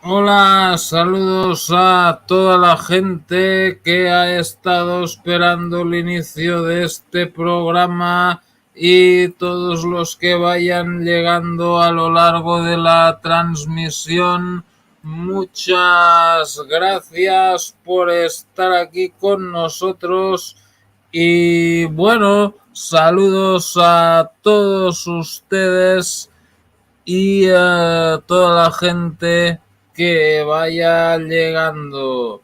Hola, saludos a toda la gente que ha estado esperando el inicio de este programa y todos los que vayan llegando a lo largo de la transmisión. Muchas gracias por estar aquí con nosotros y bueno, saludos a todos ustedes y a toda la gente que vaya llegando.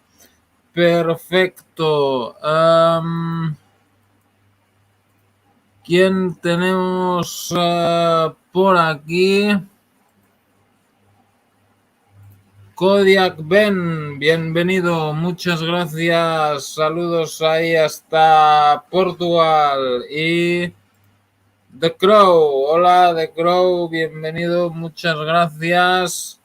Perfecto. ¿Quién tenemos por aquí? Kodiak Ben, bienvenido, muchas gracias. Saludos ahí hasta Portugal. Y The Crow, hola The Crow, bienvenido, muchas gracias.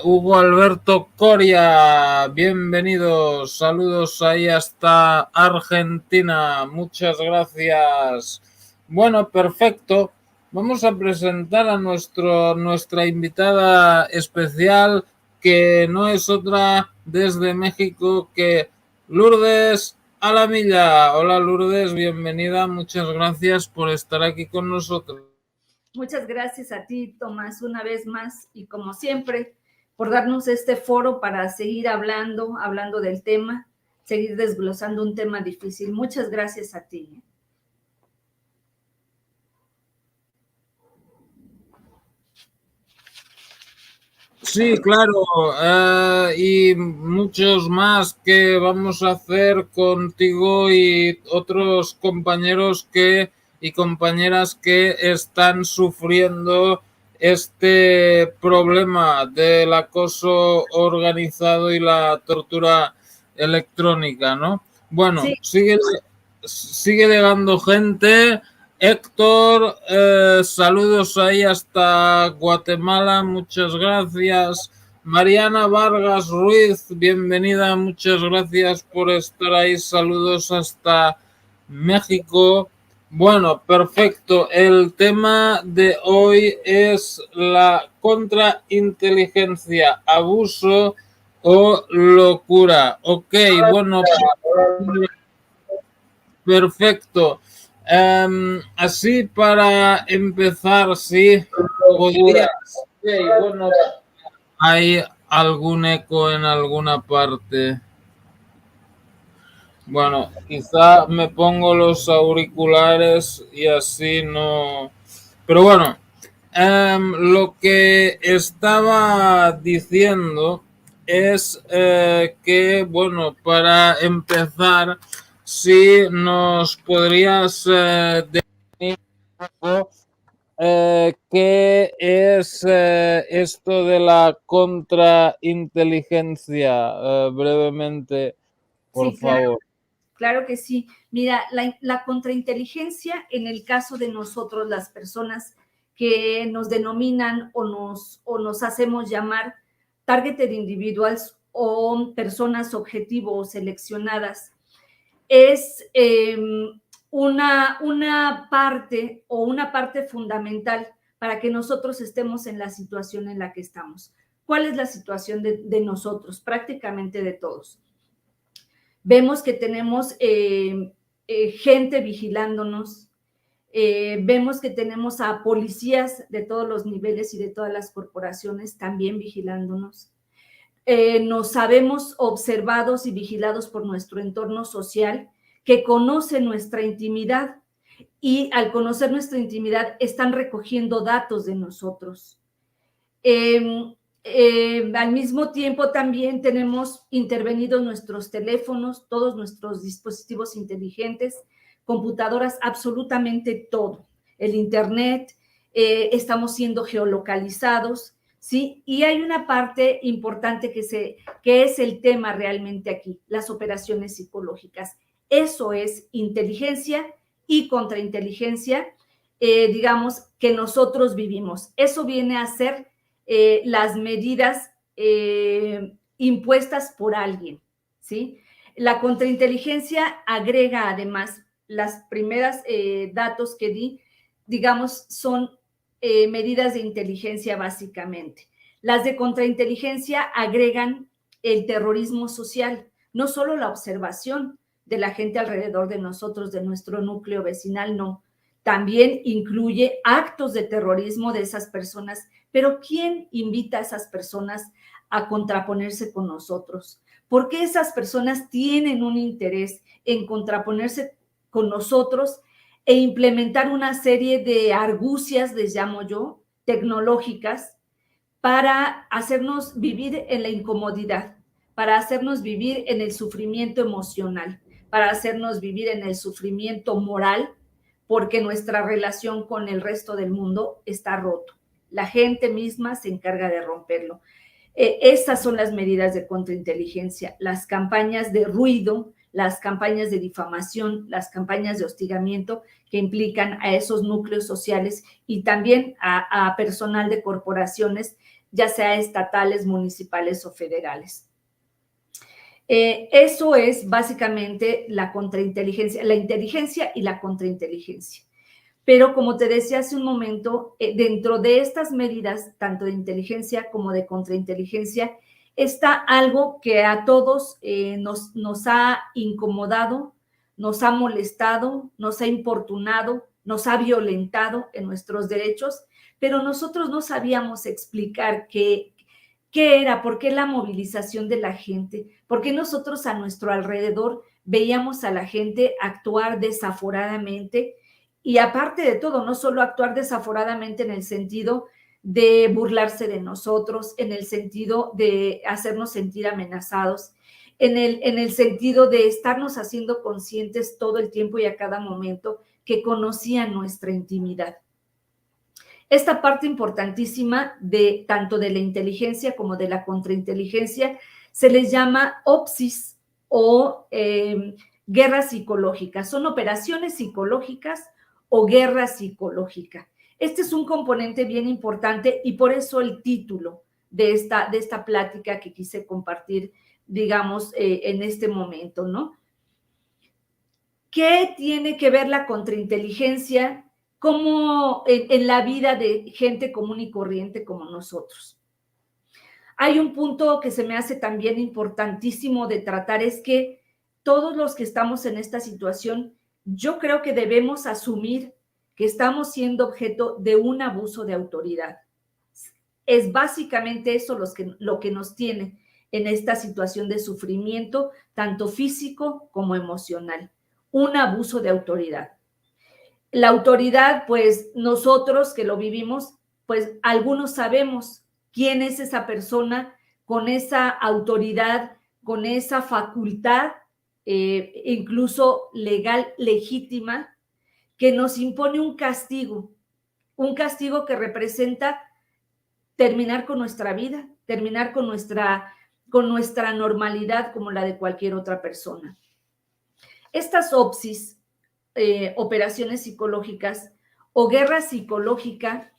Hugo Alberto Coria, bienvenidos, saludos ahí hasta Argentina, muchas gracias. Bueno, perfecto. Vamos a presentar a nuestra invitada especial, que no es otra desde México que Lourdes Alamilla. Hola Lourdes, bienvenida, muchas gracias por estar aquí con nosotros. Muchas gracias a ti, Tomás, una vez más y como siempre, por darnos este foro para seguir hablando del tema, seguir desglosando un tema difícil. Muchas gracias a ti. Sí, claro, y muchos más que vamos a hacer contigo y otros compañeros y compañeras que están sufriendo este problema del acoso organizado y la tortura electrónica, ¿no? Bueno, Sí. sigue llegando gente. Héctor, saludos ahí hasta Guatemala, muchas gracias. Mariana Vargas Ruiz, bienvenida, muchas gracias por estar ahí, saludos hasta México. Bueno, perfecto. El tema de hoy es la contrainteligencia, abuso o locura. Ok, bueno, perfecto. Así para empezar, sí, podrías. Okay, bueno, ¿hay algún eco en alguna parte? Bueno, quizá me pongo los auriculares y así no. Pero bueno, lo que estaba diciendo es que, bueno, para empezar, si nos podrías definir un poco qué es esto de la contrainteligencia, brevemente, por Sí, claro. favor. Claro que sí. Mira, la contrainteligencia en el caso de nosotros, las personas que nos denominan o nos hacemos llamar targeted individuals o personas objetivo o seleccionadas, es una parte o una parte fundamental para que nosotros estemos en la situación en la que estamos. ¿Cuál es la situación de nosotros? Prácticamente de todos. Vemos que tenemos gente vigilándonos, vemos que tenemos a policías de todos los niveles y de todas las corporaciones también vigilándonos. Nos sabemos observados y vigilados por nuestro entorno social que conoce nuestra intimidad y al conocer nuestra intimidad están recogiendo datos de nosotros. Al mismo tiempo también tenemos intervenidos nuestros teléfonos, todos nuestros dispositivos inteligentes, computadoras, absolutamente todo. El internet, estamos siendo geolocalizados, ¿sí? Y hay una parte importante que es el tema realmente aquí, las operaciones psicológicas. Eso es inteligencia y contrainteligencia, digamos, que nosotros vivimos. Eso viene a ser las medidas impuestas por alguien, ¿sí? La contrainteligencia agrega además las primeras datos que di, digamos, son medidas de inteligencia básicamente. Las de contrainteligencia agregan el terrorismo social, no solo la observación de la gente alrededor de nosotros, de nuestro núcleo vecinal, no. También incluye actos de terrorismo de esas personas. Pero ¿quién invita a esas personas a contraponerse con nosotros? ¿Por qué esas personas tienen un interés en contraponerse con nosotros e implementar una serie de argucias, les llamo yo, tecnológicas, para hacernos vivir en la incomodidad, para hacernos vivir en el sufrimiento emocional, para hacernos vivir en el sufrimiento moral, porque nuestra relación con el resto del mundo está roto? La gente misma se encarga de romperlo. Estas son las medidas de contrainteligencia, las campañas de ruido, las campañas de difamación, las campañas de hostigamiento que implican a esos núcleos sociales y también a personal de corporaciones, ya sea estatales, municipales o federales. Eso es básicamente la contrainteligencia, la inteligencia y la contrainteligencia. Pero como te decía hace un momento, dentro de estas medidas, tanto de inteligencia como de contrainteligencia, está algo que a todos nos ha incomodado, nos ha molestado, nos ha importunado, nos ha violentado en nuestros derechos, pero nosotros no sabíamos explicar qué era, por qué la movilización de la gente, por qué nosotros a nuestro alrededor veíamos a la gente actuar desaforadamente. Y aparte de todo, no solo actuar desaforadamente en el sentido de burlarse de nosotros, en el sentido de hacernos sentir amenazados, en el sentido de estarnos haciendo conscientes todo el tiempo y a cada momento que conocían nuestra intimidad. Esta parte importantísima de tanto de la inteligencia como de la contrainteligencia se les llama OPSIS o guerras psicológicas. Son operaciones psicológicas o guerra psicológica. Este es un componente bien importante y por eso el título de esta plática que quise compartir, digamos, en este momento, ¿no? ¿Qué tiene que ver la contrainteligencia como en la vida de gente común y corriente como nosotros? Hay un punto que se me hace también importantísimo de tratar, es que todos los que estamos en esta situación, yo creo que debemos asumir que estamos siendo objeto de un abuso de autoridad. Es básicamente eso lo que nos tiene en esta situación de sufrimiento, tanto físico como emocional. Un abuso de autoridad. La autoridad, pues nosotros que lo vivimos, pues algunos sabemos quién es esa persona con esa autoridad, con esa facultad, incluso legal, legítima, que nos impone un castigo que representa terminar con nuestra vida, terminar con nuestra normalidad como la de cualquier otra persona. Estas OPSIS, operaciones psicológicas o guerra psicológica,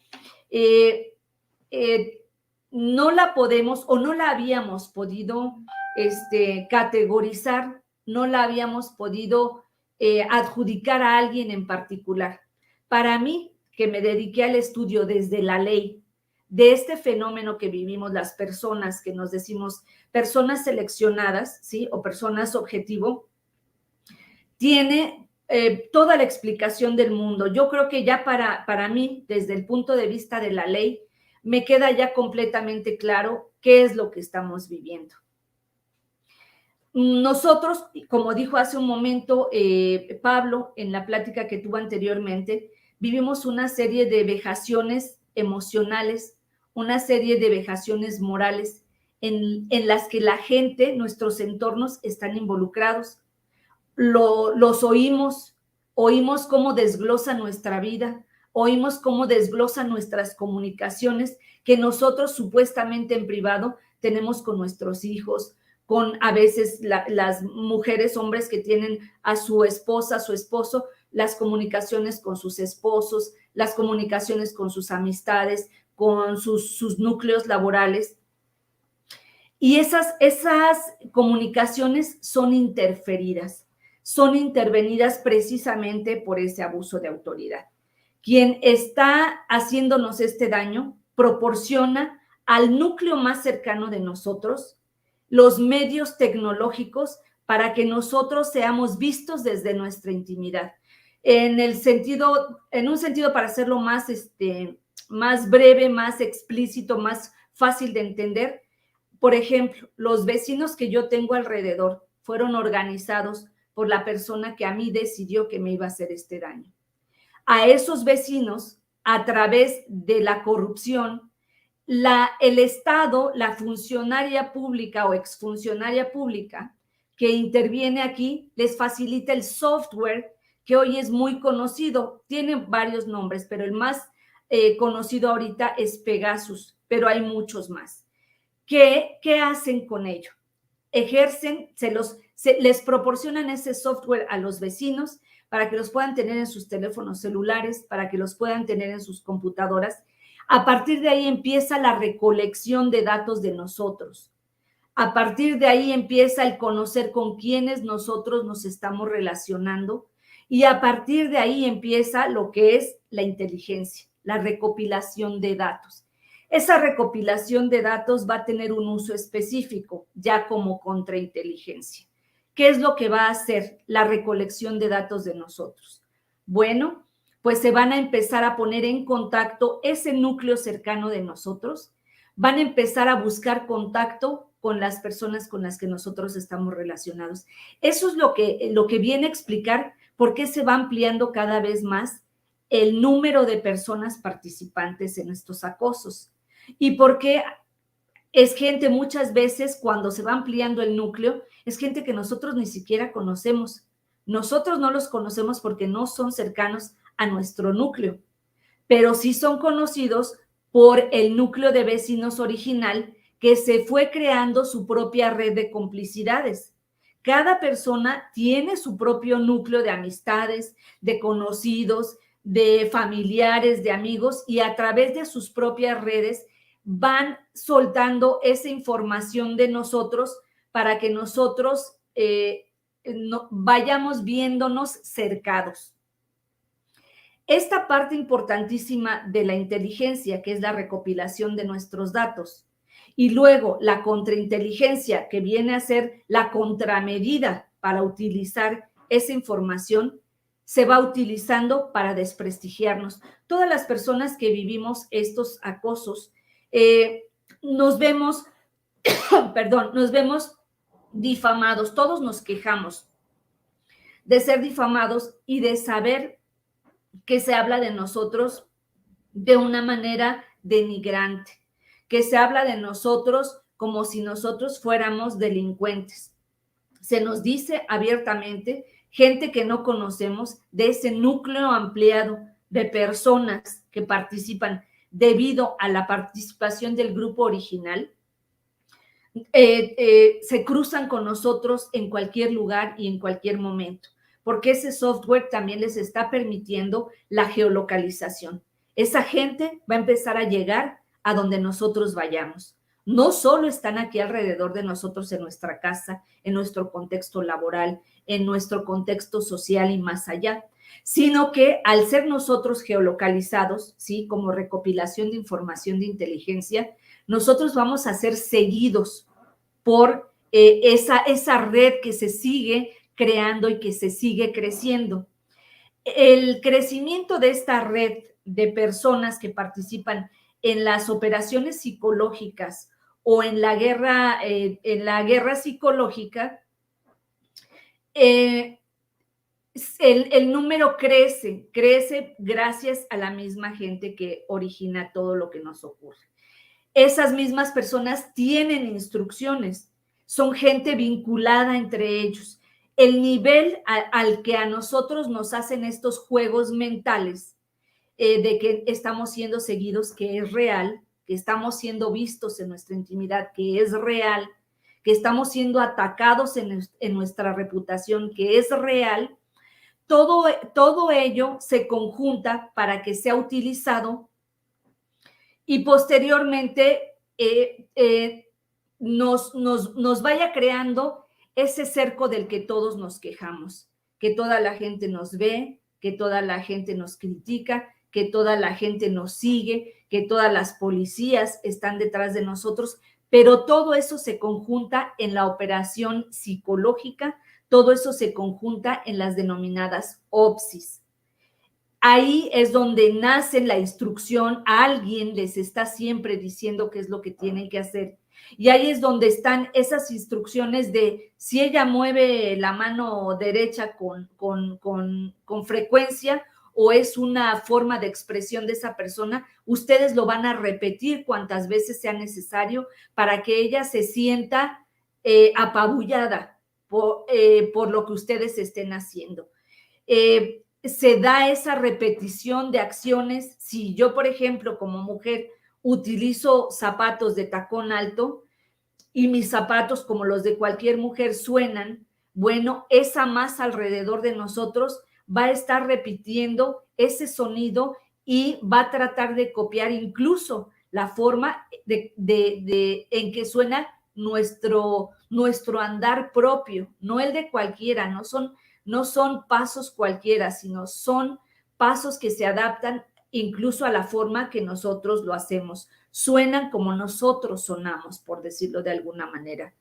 no la podemos o no la habíamos podido categorizar, no la habíamos podido adjudicar a alguien en particular. Para mí, que me dediqué al estudio desde la ley de este fenómeno que vivimos las personas, que nos decimos personas seleccionadas, ¿sí? O personas objetivo, tiene toda la explicación del mundo. Yo creo que ya para mí, desde el punto de vista de la ley, me queda ya completamente claro qué es lo que estamos viviendo. Nosotros, como dijo hace un momento Pablo en la plática que tuvo anteriormente, vivimos una serie de vejaciones emocionales, una serie de vejaciones morales en las que la gente, nuestros entornos están involucrados. Los oímos cómo desglosa nuestra vida, oímos cómo desglosa nuestras comunicaciones que nosotros supuestamente en privado tenemos con nuestros hijos, con a veces las mujeres, hombres que tienen a su esposa, a su esposo, las comunicaciones con sus esposos, las comunicaciones con sus amistades, con sus núcleos laborales. Y esas comunicaciones son interferidas, son intervenidas precisamente por ese abuso de autoridad. Quien está haciéndonos este daño proporciona al núcleo más cercano de nosotros los medios tecnológicos para que nosotros seamos vistos desde nuestra intimidad. En un sentido para hacerlo más breve, más explícito, más fácil de entender, por ejemplo, los vecinos que yo tengo alrededor fueron organizados por la persona que a mí decidió que me iba a hacer este daño. A esos vecinos, a través de la corrupción, el Estado, la funcionaria pública o exfuncionaria pública que interviene aquí, les facilita el software que hoy es muy conocido. Tiene varios nombres, pero el más conocido ahorita es Pegasus, pero hay muchos más. ¿Qué hacen con ello? Ejercen, les proporcionan ese software a los vecinos para que los puedan tener en sus teléfonos celulares, para que los puedan tener en sus computadoras. A partir de ahí empieza la recolección de datos de nosotros. A partir de ahí empieza el conocer con quiénes nosotros nos estamos relacionando y a partir de ahí empieza lo que es la inteligencia, la recopilación de datos. Esa recopilación de datos va a tener un uso específico, ya como contrainteligencia. ¿Qué es lo que va a hacer la recolección de datos de nosotros? Bueno, pues se van a empezar a poner en contacto ese núcleo cercano de nosotros, van a empezar a buscar contacto con las personas con las que nosotros estamos relacionados. Eso es lo que viene a explicar por qué se va ampliando cada vez más el número de personas participantes en estos acosos. Y por qué es gente muchas veces cuando se va ampliando el núcleo, es gente que nosotros ni siquiera conocemos. Nosotros no los conocemos porque no son cercanos a nuestro núcleo, pero sí son conocidos por el núcleo de vecinos original que se fue creando su propia red de complicidades. Cada persona tiene su propio núcleo de amistades, de conocidos, de familiares, de amigos, y a través de sus propias redes van soltando esa información de nosotros para que nosotros vayamos viéndonos cercados. Esta parte importantísima de la inteligencia, que es la recopilación de nuestros datos, y luego la contrainteligencia, que viene a ser la contramedida para utilizar esa información, se va utilizando para desprestigiarnos. Todas las personas que vivimos estos acosos, nos vemos difamados, todos nos quejamos de ser difamados y de saber que se habla de nosotros de una manera denigrante, que se habla de nosotros como si nosotros fuéramos delincuentes. Se nos dice abiertamente, gente que no conocemos, de ese núcleo ampliado de personas que participan debido a la participación del grupo original, se cruzan con nosotros en cualquier lugar y en cualquier momento, porque ese software también les está permitiendo la geolocalización. Esa gente va a empezar a llegar a donde nosotros vayamos. No solo están aquí alrededor de nosotros en nuestra casa, en nuestro contexto laboral, en nuestro contexto social y más allá, sino que al ser nosotros geolocalizados, ¿sí? Como recopilación de información de inteligencia, nosotros vamos a ser seguidos por esa red que se sigue creando y que se sigue creciendo. El crecimiento de esta red de personas que participan en las operaciones psicológicas o en la guerra psicológica, el número crece gracias a la misma gente que origina todo lo que nos ocurre. Esas mismas personas tienen instrucciones, son gente vinculada entre ellos. El nivel al que a nosotros nos hacen estos juegos mentales de que estamos siendo seguidos, que es real, que estamos siendo vistos en nuestra intimidad, que es real, que estamos siendo atacados en nuestra reputación, que es real, todo ello se conjunta para que sea utilizado y posteriormente nos vaya creando ese cerco del que todos nos quejamos, que toda la gente nos ve, que toda la gente nos critica, que toda la gente nos sigue, que todas las policías están detrás de nosotros, pero todo eso se conjunta en la operación psicológica, todo eso se conjunta en las denominadas OPSIs. Ahí es donde nace la instrucción, alguien les está siempre diciendo qué es lo que tienen que hacer. Y ahí es donde están esas instrucciones de si ella mueve la mano derecha con frecuencia o es una forma de expresión de esa persona, ustedes lo van a repetir cuantas veces sea necesario para que ella se sienta apabullada por lo que ustedes estén haciendo. Se da esa repetición de acciones. Si yo, por ejemplo, como mujer, utilizo zapatos de tacón alto y mis zapatos, como los de cualquier mujer, suenan, bueno, esa masa alrededor de nosotros va a estar repitiendo ese sonido y va a tratar de copiar incluso la forma en que suena nuestro andar propio, no el de cualquiera, no son pasos cualquiera, sino son pasos que se adaptan incluso a la forma que nosotros lo hacemos. Suenan como nosotros sonamos, por decirlo de alguna manera.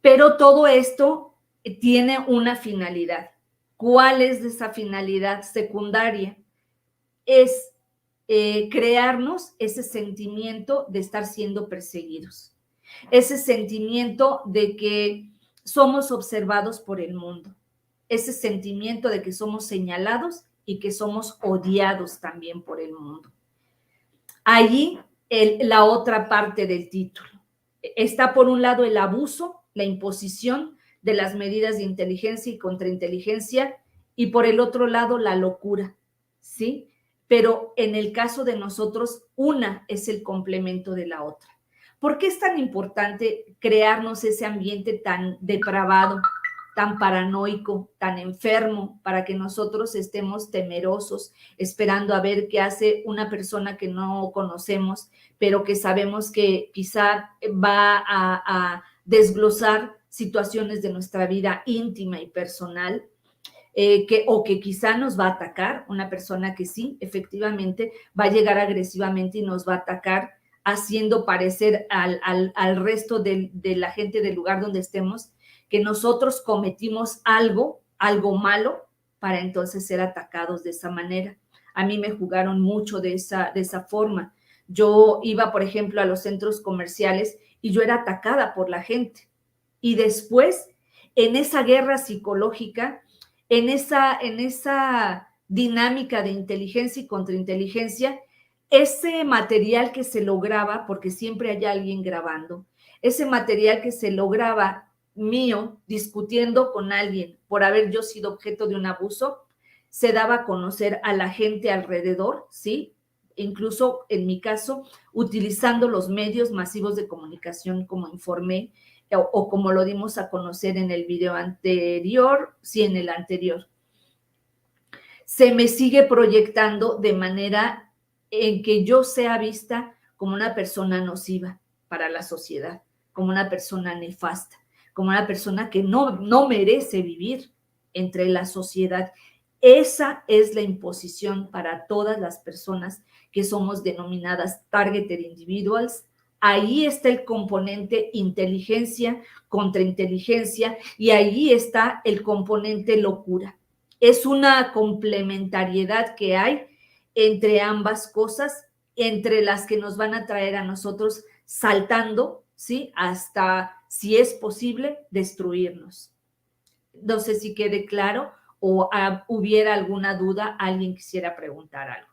Pero todo esto tiene una finalidad. ¿Cuál es esa finalidad secundaria? Es crearnos ese sentimiento de estar siendo perseguidos, ese sentimiento de que somos observados por el mundo, ese sentimiento de que somos señalados y que somos odiados también por el mundo. Allí la otra parte del título. Está por un lado el abuso, la imposición de las medidas de inteligencia y contrainteligencia, y por el otro lado la locura, ¿sí? Pero en el caso de nosotros, una es el complemento de la otra. ¿Por qué es tan importante crearnos ese ambiente tan depravado, tan paranoico, tan enfermo, para que nosotros estemos temerosos, esperando a ver qué hace una persona que no conocemos, pero que sabemos que quizá va a desglosar situaciones de nuestra vida íntima y personal? O que quizá nos va a atacar, una persona que sí, efectivamente, va a llegar agresivamente y nos va a atacar, haciendo parecer al resto de la gente del lugar donde estemos que nosotros cometimos algo malo, para entonces ser atacados de esa manera. A mí me jugaron mucho de esa forma. Yo iba, por ejemplo, a los centros comerciales y yo era atacada por la gente. Y después, en esa guerra psicológica, en esa dinámica de inteligencia y contrainteligencia, ese material que se lograba, porque siempre hay alguien grabando, ese material que se lograba mío discutiendo con alguien por haber yo sido objeto de un abuso, se daba a conocer a la gente alrededor, ¿sí? Incluso en mi caso, utilizando los medios masivos de comunicación, como informé, o como lo dimos a conocer en el video anterior, sí, en el anterior. Se me sigue proyectando de manera en que yo sea vista como una persona nociva para la sociedad, como una persona nefasta, como una persona que no merece vivir entre la sociedad. Esa es la imposición para todas las personas que somos denominadas targeted individuals. Ahí está el componente inteligencia contra inteligencia y ahí está el componente locura. Es una complementariedad que hay entre ambas cosas, entre las que nos van a traer a nosotros saltando, ¿sí? Hasta, si es posible, destruirnos. No sé si quede claro o hubiera alguna duda, alguien quisiera preguntar algo.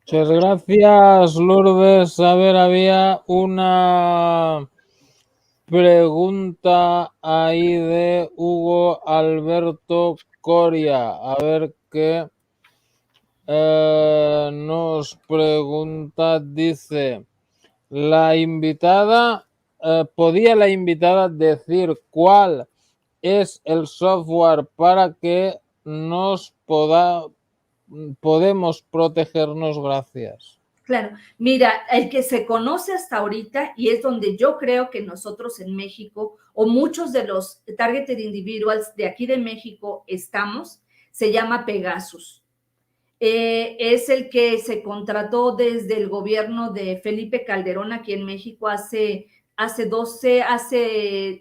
Muchas gracias, Lourdes. A ver, había una pregunta ahí de Hugo Alberto Coria. A ver qué nos pregunta. Dice, la invitada, ¿podía la invitada decir cuál es el software para que nos podemos protegernos? Gracias. Claro, mira, el que se conoce hasta ahorita, y es donde yo creo que nosotros en México, o muchos de los targeted individuals de aquí de México estamos, se llama Pegasus. Es el que se contrató desde el gobierno de Felipe Calderón aquí en México hace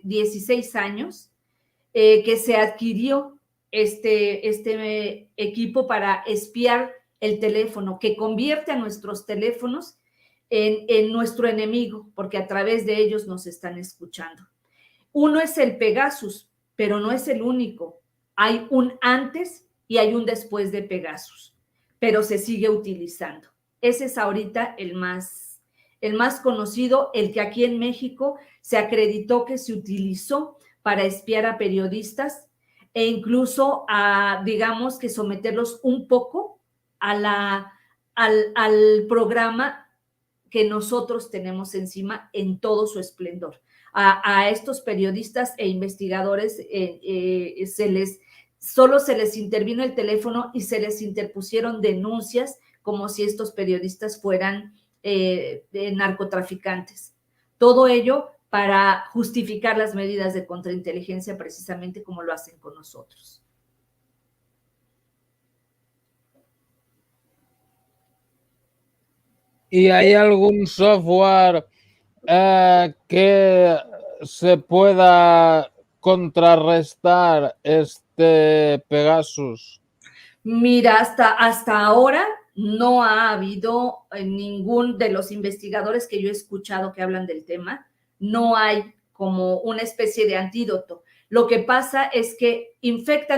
16 años, que se adquirió este equipo para espiar el teléfono, que convierte a nuestros teléfonos en nuestro enemigo, porque a través de ellos nos están escuchando. Uno es el Pegasus, pero no es el único. Hay un antes y hay un después de Pegasus, pero se sigue utilizando. Ese es ahorita el más conocido, el que aquí en México se acreditó que se utilizó para espiar a periodistas e incluso a, digamos, que someterlos un poco al programa que nosotros tenemos encima en todo su esplendor. A estos periodistas e investigadores solo se les intervino el teléfono y se les interpusieron denuncias como si estos periodistas fueran narcotraficantes. Todo ello para justificar las medidas de contrainteligencia, precisamente como lo hacen con nosotros. ¿Y hay algún software que se pueda contrarrestar este Pegasus? Mira, hasta ahora no ha habido ningún de los investigadores que yo he escuchado que hablan del tema, no hay como una especie de antídoto. Lo que pasa es que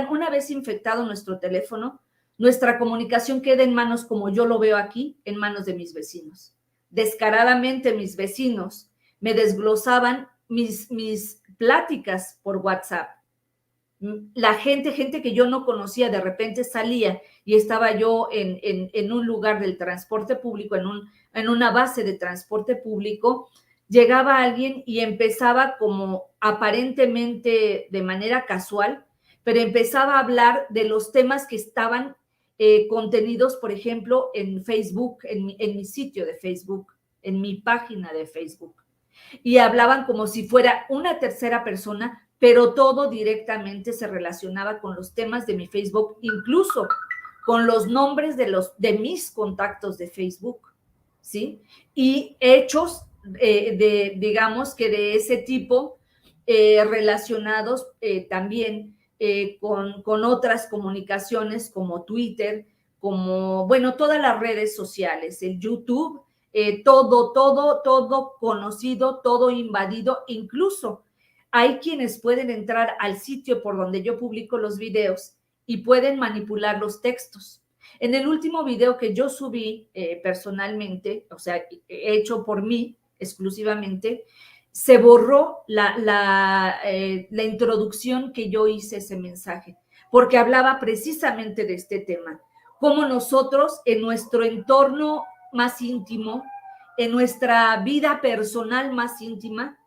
una vez infectado nuestro teléfono, nuestra comunicación queda en manos, como yo lo veo aquí, en manos de mis vecinos. Descaradamente mis vecinos me desglosaban mis pláticas por WhatsApp. La gente que yo no conocía, de repente salía y estaba yo en un lugar del transporte público, en una base de transporte público, llegaba alguien y empezaba como aparentemente de manera casual, pero empezaba a hablar de los temas que estaban contenidos, por ejemplo, en Facebook, en mi sitio de Facebook, en mi página de Facebook. Y hablaban como si fuera una tercera persona, pero todo directamente se relacionaba con los temas de mi Facebook, incluso con los nombres de mis contactos de Facebook, ¿sí? Y hechos digamos que de ese tipo relacionados también con otras comunicaciones como Twitter, como, bueno, todas las redes sociales, el YouTube, todo conocido, todo invadido, incluso hay quienes pueden entrar al sitio por donde yo publico los videos y pueden manipular los textos. En el último video que yo subí personalmente, o sea, hecho por mí exclusivamente, se borró la introducción que yo hice a ese mensaje, porque hablaba precisamente de este tema, cómo nosotros en nuestro entorno más íntimo, en nuestra vida personal más íntima,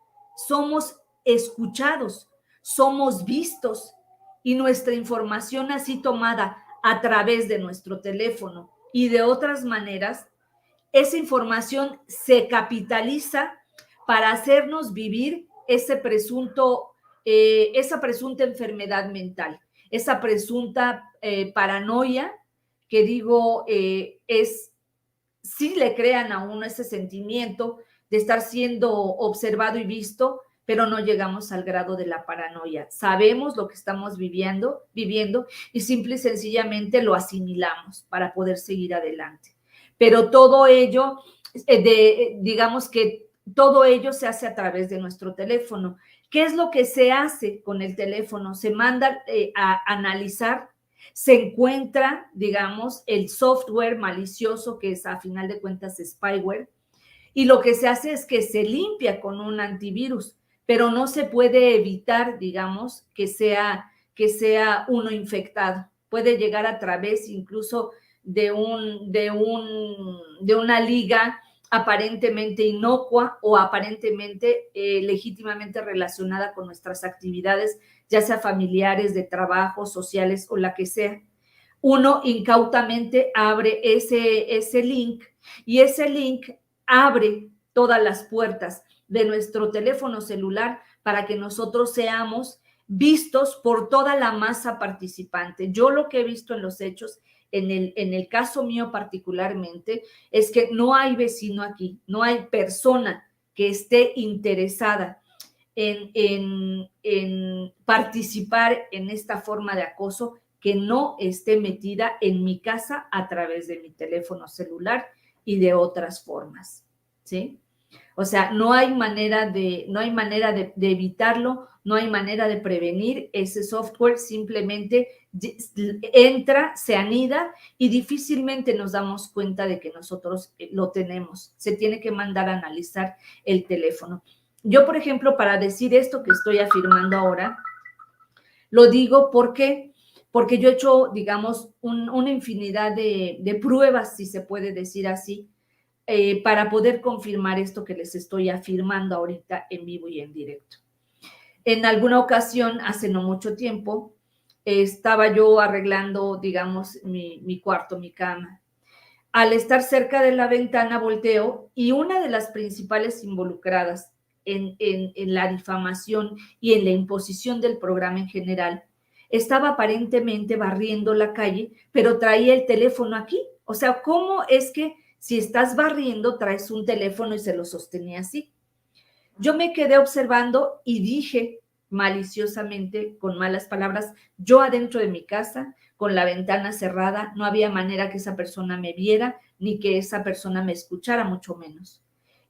somos escuchados, somos vistos y nuestra información así tomada a través de nuestro teléfono y de otras maneras, esa información se capitaliza para hacernos vivir esa presunta enfermedad mental, esa presunta paranoia que digo sí le crean a uno ese sentimiento de estar siendo observado y visto, pero no llegamos al grado de la paranoia. Sabemos lo que estamos viviendo y simple y sencillamente lo asimilamos para poder seguir adelante. Pero todo ello, digamos que todo ello se hace a través de nuestro teléfono. ¿Qué es lo que se hace con el teléfono? Se manda a analizar, se encuentra, digamos, el software malicioso, que es a final de cuentas spyware, y lo que se hace es que se limpia con un antivirus, pero no se puede evitar, digamos, que sea uno infectado. Puede llegar a través incluso de una liga aparentemente inocua o aparentemente legítimamente relacionada con nuestras actividades, ya sea familiares, de trabajo, sociales o la que sea. Uno incautamente abre ese link y ese link abre todas las puertas de nuestro teléfono celular para que nosotros seamos vistos por toda la masa participante. Yo lo que he visto en los hechos, en el caso mío particularmente, es que no hay vecino aquí, no hay persona que esté interesada en participar en esta forma de acoso que no esté metida en mi casa a través de mi teléfono celular y de otras formas, ¿sí? O sea, no hay manera de evitarlo, no hay manera de prevenir. Ese software simplemente entra, se anida y difícilmente nos damos cuenta de que nosotros lo tenemos. Se tiene que mandar a analizar el teléfono. Yo, por ejemplo, para decir esto que estoy afirmando ahora, lo digo porque yo he hecho, digamos, una infinidad de pruebas, si se puede decir así, para poder confirmar esto que les estoy afirmando ahorita en vivo y en directo. En alguna ocasión, hace no mucho tiempo, estaba yo arreglando, digamos, mi cuarto, mi cama. Al estar cerca de la ventana, volteo y una de las principales involucradas en la difamación y en la imposición del programa en general estaba aparentemente barriendo la calle, pero traía el teléfono aquí. O sea, ¿cómo es que si estás barriendo traes un teléfono y se lo sostenía así? Yo me quedé observando y dije maliciosamente, con malas palabras, yo adentro de mi casa, con la ventana cerrada, no había manera que esa persona me viera ni que esa persona me escuchara, mucho menos.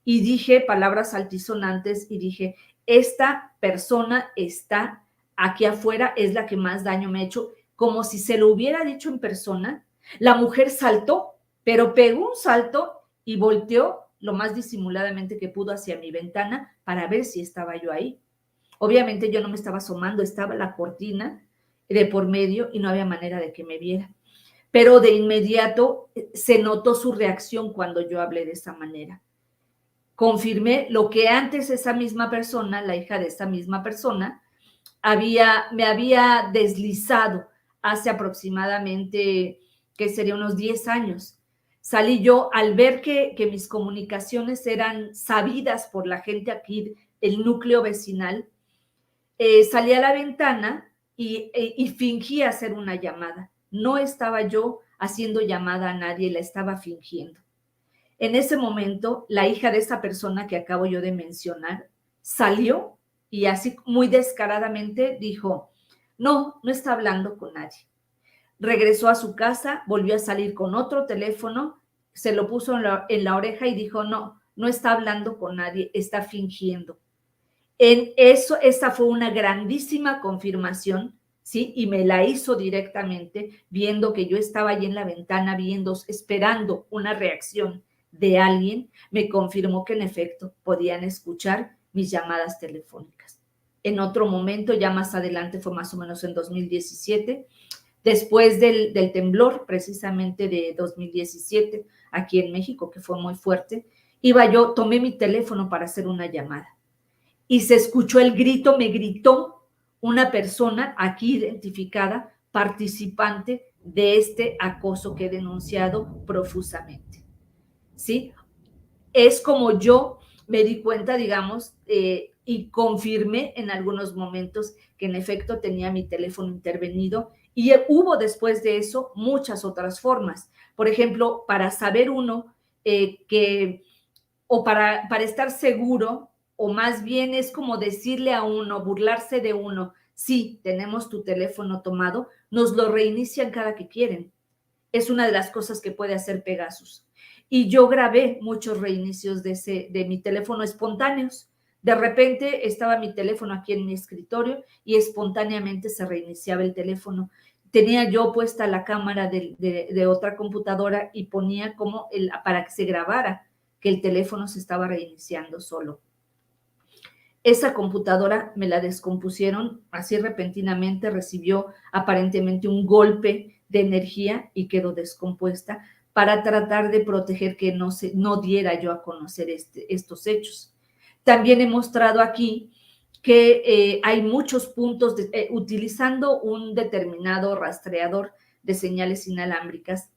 Y dije palabras altisonantes y dije, esta persona está aquí afuera, es la que más daño me ha hecho, como si se lo hubiera dicho en persona. La mujer saltó, pero pegó un salto y volteó lo más disimuladamente que pudo hacia mi ventana para ver si estaba yo ahí. Obviamente yo no me estaba asomando, estaba la cortina de por medio y no había manera de que me viera. Pero de inmediato se notó su reacción cuando yo hablé de esa manera. Confirmé lo que antes esa misma persona, la hija de esa misma persona, me había deslizado hace aproximadamente, que sería unos 10 años. Salí yo al ver que mis comunicaciones eran sabidas por la gente aquí, el núcleo vecinal, salí a la ventana y fingí hacer una llamada. No estaba yo haciendo llamada a nadie, la estaba fingiendo. En ese momento, la hija de esa persona que acabo yo de mencionar salió y así muy descaradamente dijo, no, no está hablando con nadie. Regresó a su casa, volvió a salir con otro teléfono, se lo puso en la oreja y dijo, no, no está hablando con nadie, está fingiendo. En eso, esa fue una grandísima confirmación, ¿sí? Y me la hizo directamente, viendo que yo estaba ahí en la ventana, esperando una reacción de alguien, me confirmó que en efecto podían escuchar mis llamadas telefónicas. En otro momento, ya más adelante, fue más o menos en 2017, después del temblor precisamente de 2017, aquí en México, que fue muy fuerte, tomé mi teléfono para hacer una llamada y se escuchó el grito, me gritó una persona aquí identificada, participante de este acoso que he denunciado profusamente. ¿Sí? Es como yo me di cuenta, digamos, y confirmé en algunos momentos que en efecto tenía mi teléfono intervenido y hubo después de eso muchas otras formas. Por ejemplo, para saber uno o para estar seguro, o más bien es como decirle a uno, burlarse de uno, sí, tenemos tu teléfono tomado, nos lo reinician cada que quieren. Es una de las cosas que puede hacer Pegasus. Y yo grabé muchos reinicios de mi teléfono espontáneos. De repente estaba mi teléfono aquí en mi escritorio y espontáneamente se reiniciaba el teléfono. Tenía yo puesta la cámara de otra computadora y ponía como para que se grabara que el teléfono se estaba reiniciando solo. Esa computadora me la descompusieron así repentinamente, recibió aparentemente un golpe de energía y quedó descompuesta para tratar de proteger que no diera yo a conocer estos hechos. También he mostrado aquí que hay muchos puntos, utilizando un determinado rastreador de señales inalámbricas,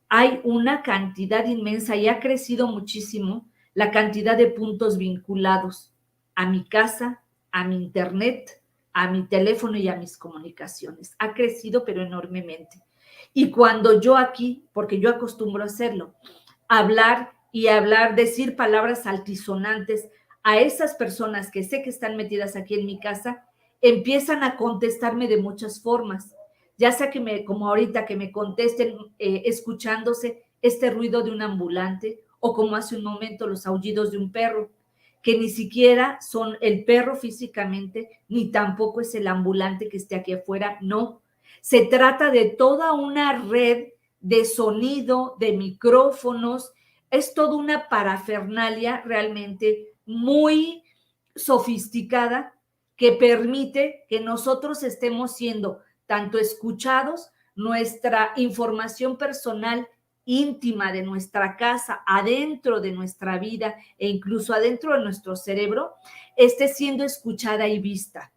hay una cantidad inmensa y ha crecido muchísimo la cantidad de puntos vinculados a mi casa, a mi internet, a mi teléfono y a mis comunicaciones. Ha crecido, pero enormemente. Y cuando yo aquí, porque yo acostumbro a hacerlo, hablar y hablar, decir palabras altisonantes a esas personas que sé que están metidas aquí en mi casa, empiezan a contestarme de muchas formas. Ya sea que como ahorita, que me contesten escuchándose este ruido de un ambulante, o como hace un momento los aullidos de un perro, que ni siquiera son el perro físicamente, ni tampoco es el ambulante que esté aquí afuera, no. Se trata de toda una red de sonido, de micrófonos, es toda una parafernalia realmente muy sofisticada que permite que nosotros estemos siendo tanto escuchados, nuestra información personal íntima de nuestra casa, adentro de nuestra vida e incluso adentro de nuestro cerebro, esté siendo escuchada y vista.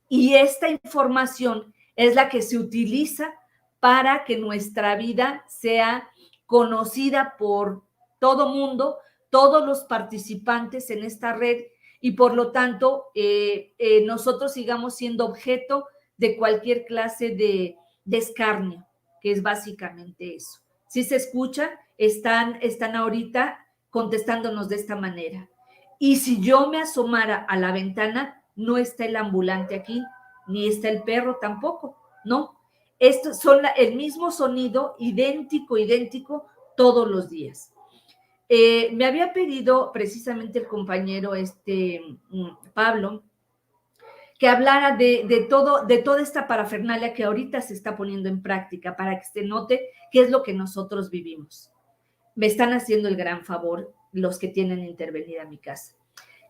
Y esta información es la que se utiliza para que nuestra vida sea conocida por todo mundo, todos los participantes en esta red, y por lo tanto nosotros sigamos siendo objeto de cualquier clase de escarnio, que es básicamente eso. Si se escucha, están ahorita contestándonos de esta manera. Y si yo me asomara a la ventana, no está el ambulante aquí, ni está el perro tampoco, ¿no? Estos son el mismo sonido, idéntico, todos los días. Me había pedido precisamente el compañero Pablo que hablara de toda esta parafernalia que ahorita se está poniendo en práctica para que se note qué es lo que nosotros vivimos. Me están haciendo el gran favor los que tienen intervenida mi casa.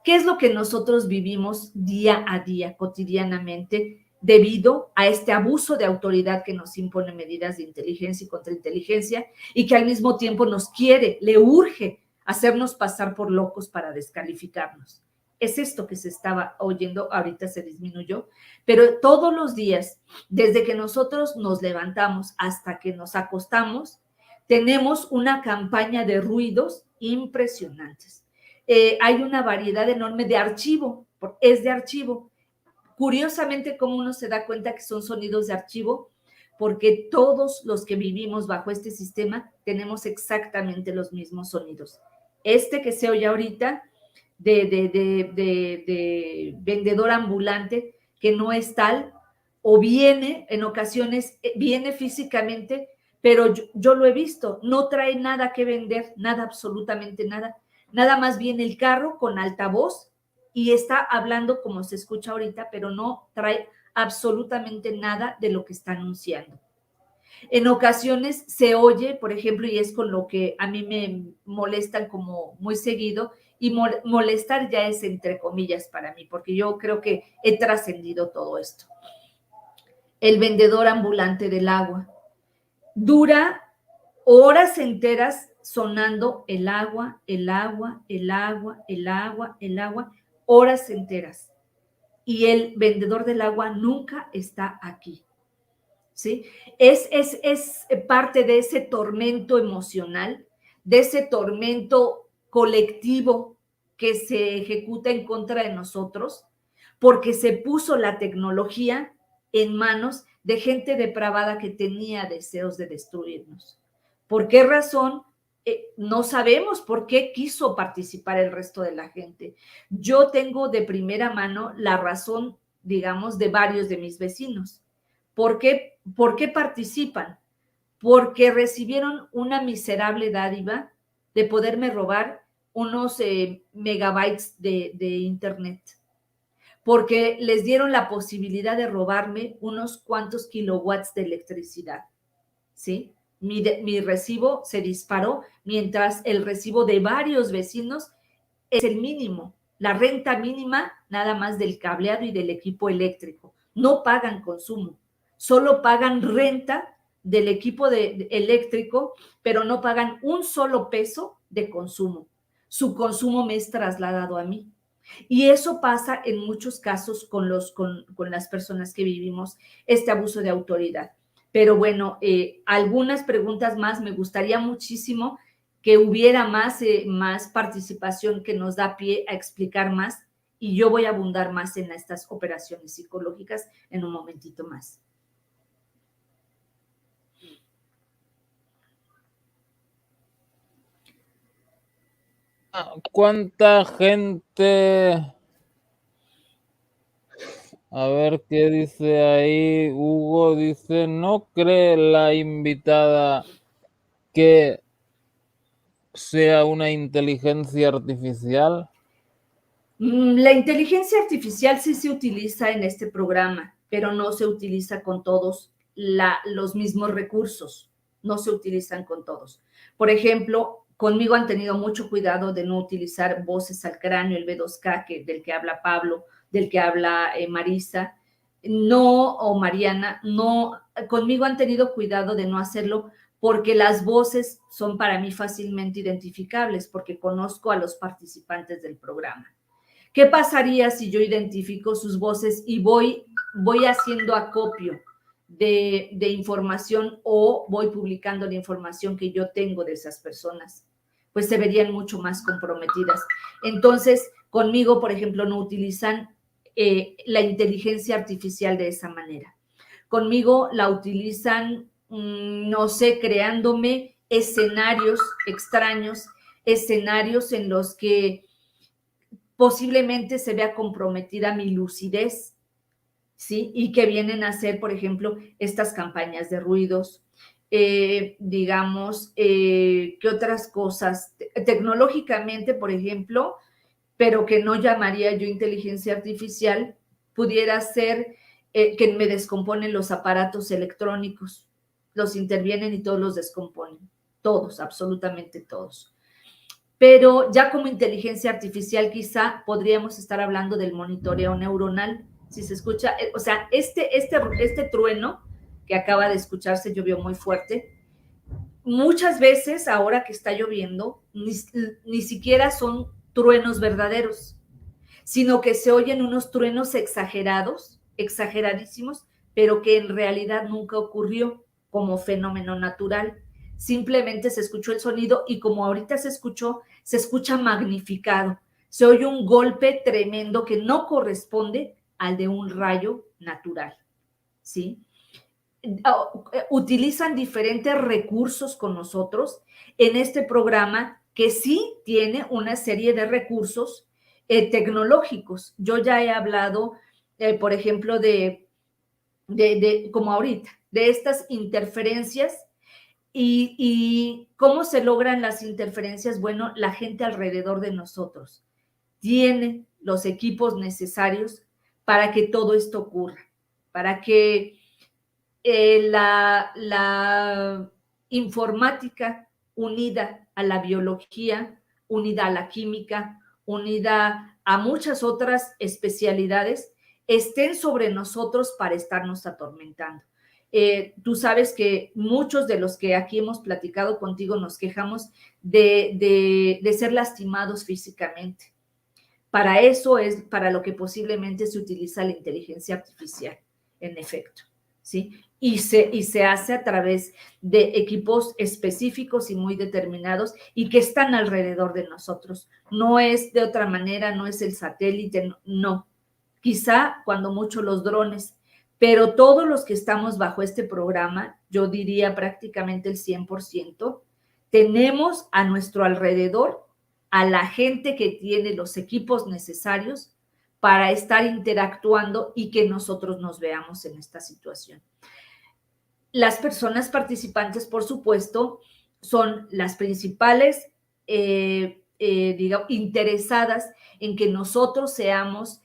¿Qué es lo que nosotros vivimos día a día, cotidianamente, debido a este abuso de autoridad que nos impone medidas de inteligencia y contrainteligencia, y que al mismo tiempo le urge hacernos pasar por locos para descalificarnos? Es esto que se estaba oyendo, ahorita se disminuyó, pero todos los días, desde que nosotros nos levantamos hasta que nos acostamos, tenemos una campaña de ruidos impresionantes. Hay una variedad enorme de archivo, es de archivo. Curiosamente, ¿cómo uno se da cuenta que son sonidos de archivo? Porque todos los que vivimos bajo este sistema tenemos exactamente los mismos sonidos. Este que se oye ahorita de vendedor ambulante, que no es tal, o viene, en ocasiones, viene físicamente, pero yo lo he visto, no trae nada que vender, nada, absolutamente nada. Nada más viene el carro con altavoz y está hablando como se escucha ahorita, pero no trae absolutamente nada de lo que está anunciando. En ocasiones se oye, por ejemplo, y es con lo que a mí me molestan como muy seguido, y molestar ya es entre comillas para mí, porque yo creo que he trascendido todo esto. El vendedor ambulante del agua dura horas enteras sonando el agua, horas enteras. Y el vendedor del agua nunca está aquí, ¿sí? Es parte de ese tormento emocional, de ese tormento colectivo que se ejecuta en contra de nosotros, porque se puso la tecnología en manos de gente depravada que tenía deseos de destruirnos. ¿Por qué razón? No sabemos por qué quiso participar el resto de la gente. Yo tengo de primera mano la razón, digamos, de varios de mis vecinos. ¿Por qué participan? Porque recibieron una miserable dádiva de poderme robar unos megabytes de internet, porque les dieron la posibilidad de robarme unos cuantos kilowatts de electricidad, ¿sí? Mi recibo se disparó, mientras el recibo de varios vecinos es el mínimo, la renta mínima nada más del cableado y del equipo eléctrico. No pagan consumo, solo pagan renta del equipo eléctrico, pero no pagan un solo peso de consumo. Su consumo me es trasladado a mí. Y eso pasa en muchos casos con las personas que vivimos este abuso de autoridad. Pero bueno, algunas preguntas más. Me gustaría muchísimo que hubiera más participación que nos da pie a explicar más Y yo voy a abundar más en estas operaciones psicológicas en un momentito más. ¿Cuánta gente? A ver qué dice ahí. Hugo dice, ¿no cree la invitada que sea una inteligencia artificial? La inteligencia artificial sí se utiliza en este programa, pero no se utiliza con todos los mismos recursos, no se utilizan con todos. Por ejemplo, conmigo han tenido mucho cuidado de no utilizar voces al cráneo, el B2K, del que habla Pablo, del que habla Marisa, no, o Mariana, no, conmigo han tenido cuidado de no hacerlo porque las voces son para mí fácilmente identificables, porque conozco a los participantes del programa. ¿Qué pasaría si yo identifico sus voces y voy haciendo acopio de información o voy publicando la información que yo tengo de esas personas? Pues se verían mucho más comprometidas. Entonces, conmigo, por ejemplo, no utilizan la inteligencia artificial de esa manera. Conmigo la utilizan, no sé, creándome escenarios extraños, escenarios en los que posiblemente se vea comprometida mi lucidez, ¿sí? Y que vienen a ser, por ejemplo, estas campañas de ruidos, digamos, ¿qué otras cosas? Tecnológicamente, por ejemplo, pero que no llamaría yo inteligencia artificial, pudiera ser que me descomponen los aparatos electrónicos, los intervienen y todos los descomponen, todos, absolutamente todos. Pero ya como inteligencia artificial quizá podríamos estar hablando del monitoreo neuronal, si se escucha, o sea, este trueno que acaba de escucharse llovió muy fuerte. Muchas veces ahora que está lloviendo, ni siquiera son truenos verdaderos, sino que se oyen unos truenos exagerados, exageradísimos, pero que en realidad nunca ocurrió como fenómeno natural. Simplemente se escuchó el sonido y como ahorita se escucha magnificado. Se oye un golpe tremendo que no corresponde al de un rayo natural, ¿sí? Utilizan diferentes recursos con nosotros en este programa que sí tiene una serie de recursos tecnológicos. Yo ya he hablado, por ejemplo, como ahorita, de estas interferencias y cómo se logran las interferencias. Bueno, la gente alrededor de nosotros tiene los equipos necesarios para que todo esto ocurra, para que la informática unida a la biología, unida a la química, unida a muchas otras especialidades, estén sobre nosotros para estarnos atormentando. Tú sabes que muchos de los que aquí hemos platicado contigo nos quejamos de ser lastimados físicamente. Para eso es para lo que posiblemente se utiliza la inteligencia artificial, en efecto, ¿sí? Y se hace a través de equipos específicos y muy determinados y que están alrededor de nosotros. No es de otra manera, no es el satélite, no. Quizá cuando mucho los drones, pero todos los que estamos bajo este programa, yo diría prácticamente el 100%, tenemos a nuestro alrededor a la gente que tiene los equipos necesarios para estar interactuando y que nosotros nos veamos en esta situación. Las personas participantes, por supuesto, son las principales, digamos, interesadas en que nosotros seamos,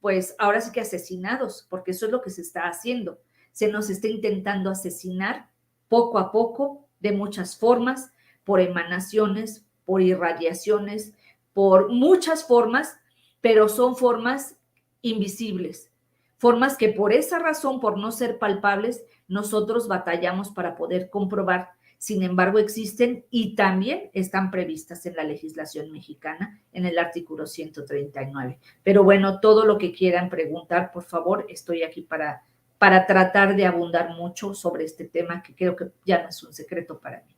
pues ahora sí que asesinados, porque eso es lo que se está haciendo. Se nos está intentando asesinar poco a poco, de muchas formas, por emanaciones, por irradiaciones, por muchas formas, pero son formas invisibles. Formas que por esa razón, por no ser palpables, nosotros batallamos para poder comprobar. Sin embargo, existen y también están previstas en la legislación mexicana, en el artículo 139. Pero bueno, todo lo que quieran preguntar, por favor, estoy aquí para tratar de abundar mucho sobre este tema que creo que ya no es un secreto para mí.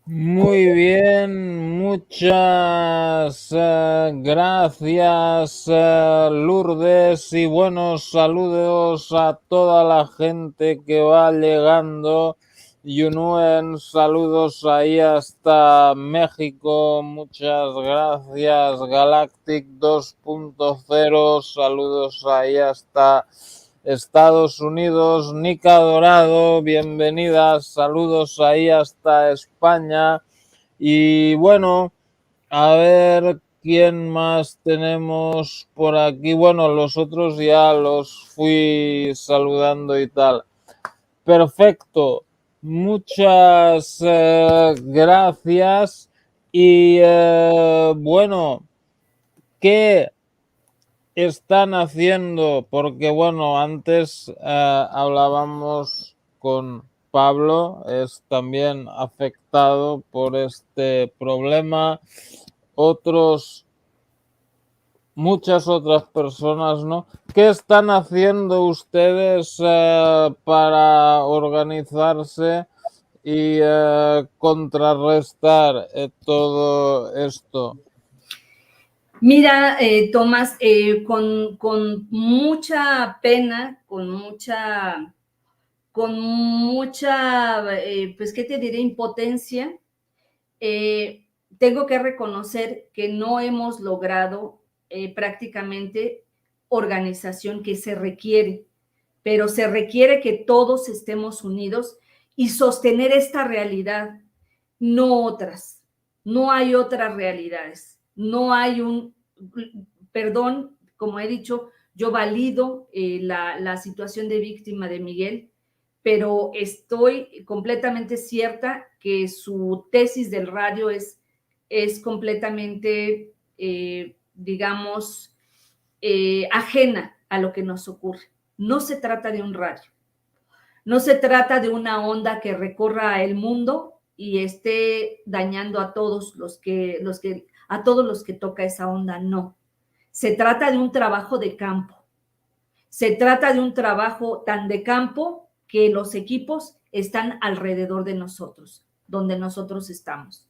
Muy bien, muchas gracias, Lourdes, y buenos saludos a toda la gente que va llegando. Yunuen, saludos ahí hasta México, muchas gracias. Galactic 2.0, saludos ahí hasta Estados Unidos. Nica Dorado, bienvenidas, saludos ahí hasta España. Y bueno, a ver quién más tenemos por aquí. Bueno, los otros ya los fui saludando y tal. Perfecto, muchas gracias. Y bueno, ¿qué están haciendo? Porque bueno, antes hablábamos con Pablo, es también afectado por este problema. Otros, muchas otras personas, ¿no? ¿Qué están haciendo ustedes para organizarse y contrarrestar todo esto? Mira, Tomás, con mucha pena, pues, ¿qué te diré? Impotencia, tengo que reconocer que no hemos logrado prácticamente organización que se requiere, pero se requiere que todos estemos unidos y sostener esta realidad, no otras. No hay otras realidades. No hay perdón, como he dicho, yo valido la situación de víctima de Miguel, pero estoy completamente cierta que su tesis del radio es completamente, digamos, ajena a lo que nos ocurre. No se trata de un radio, no se trata de una onda que recorra el mundo y esté dañando a todos a todos los que toca esa onda, no. Se trata de un trabajo de campo. Se trata de un trabajo tan de campo que los equipos están alrededor de nosotros, donde nosotros estamos.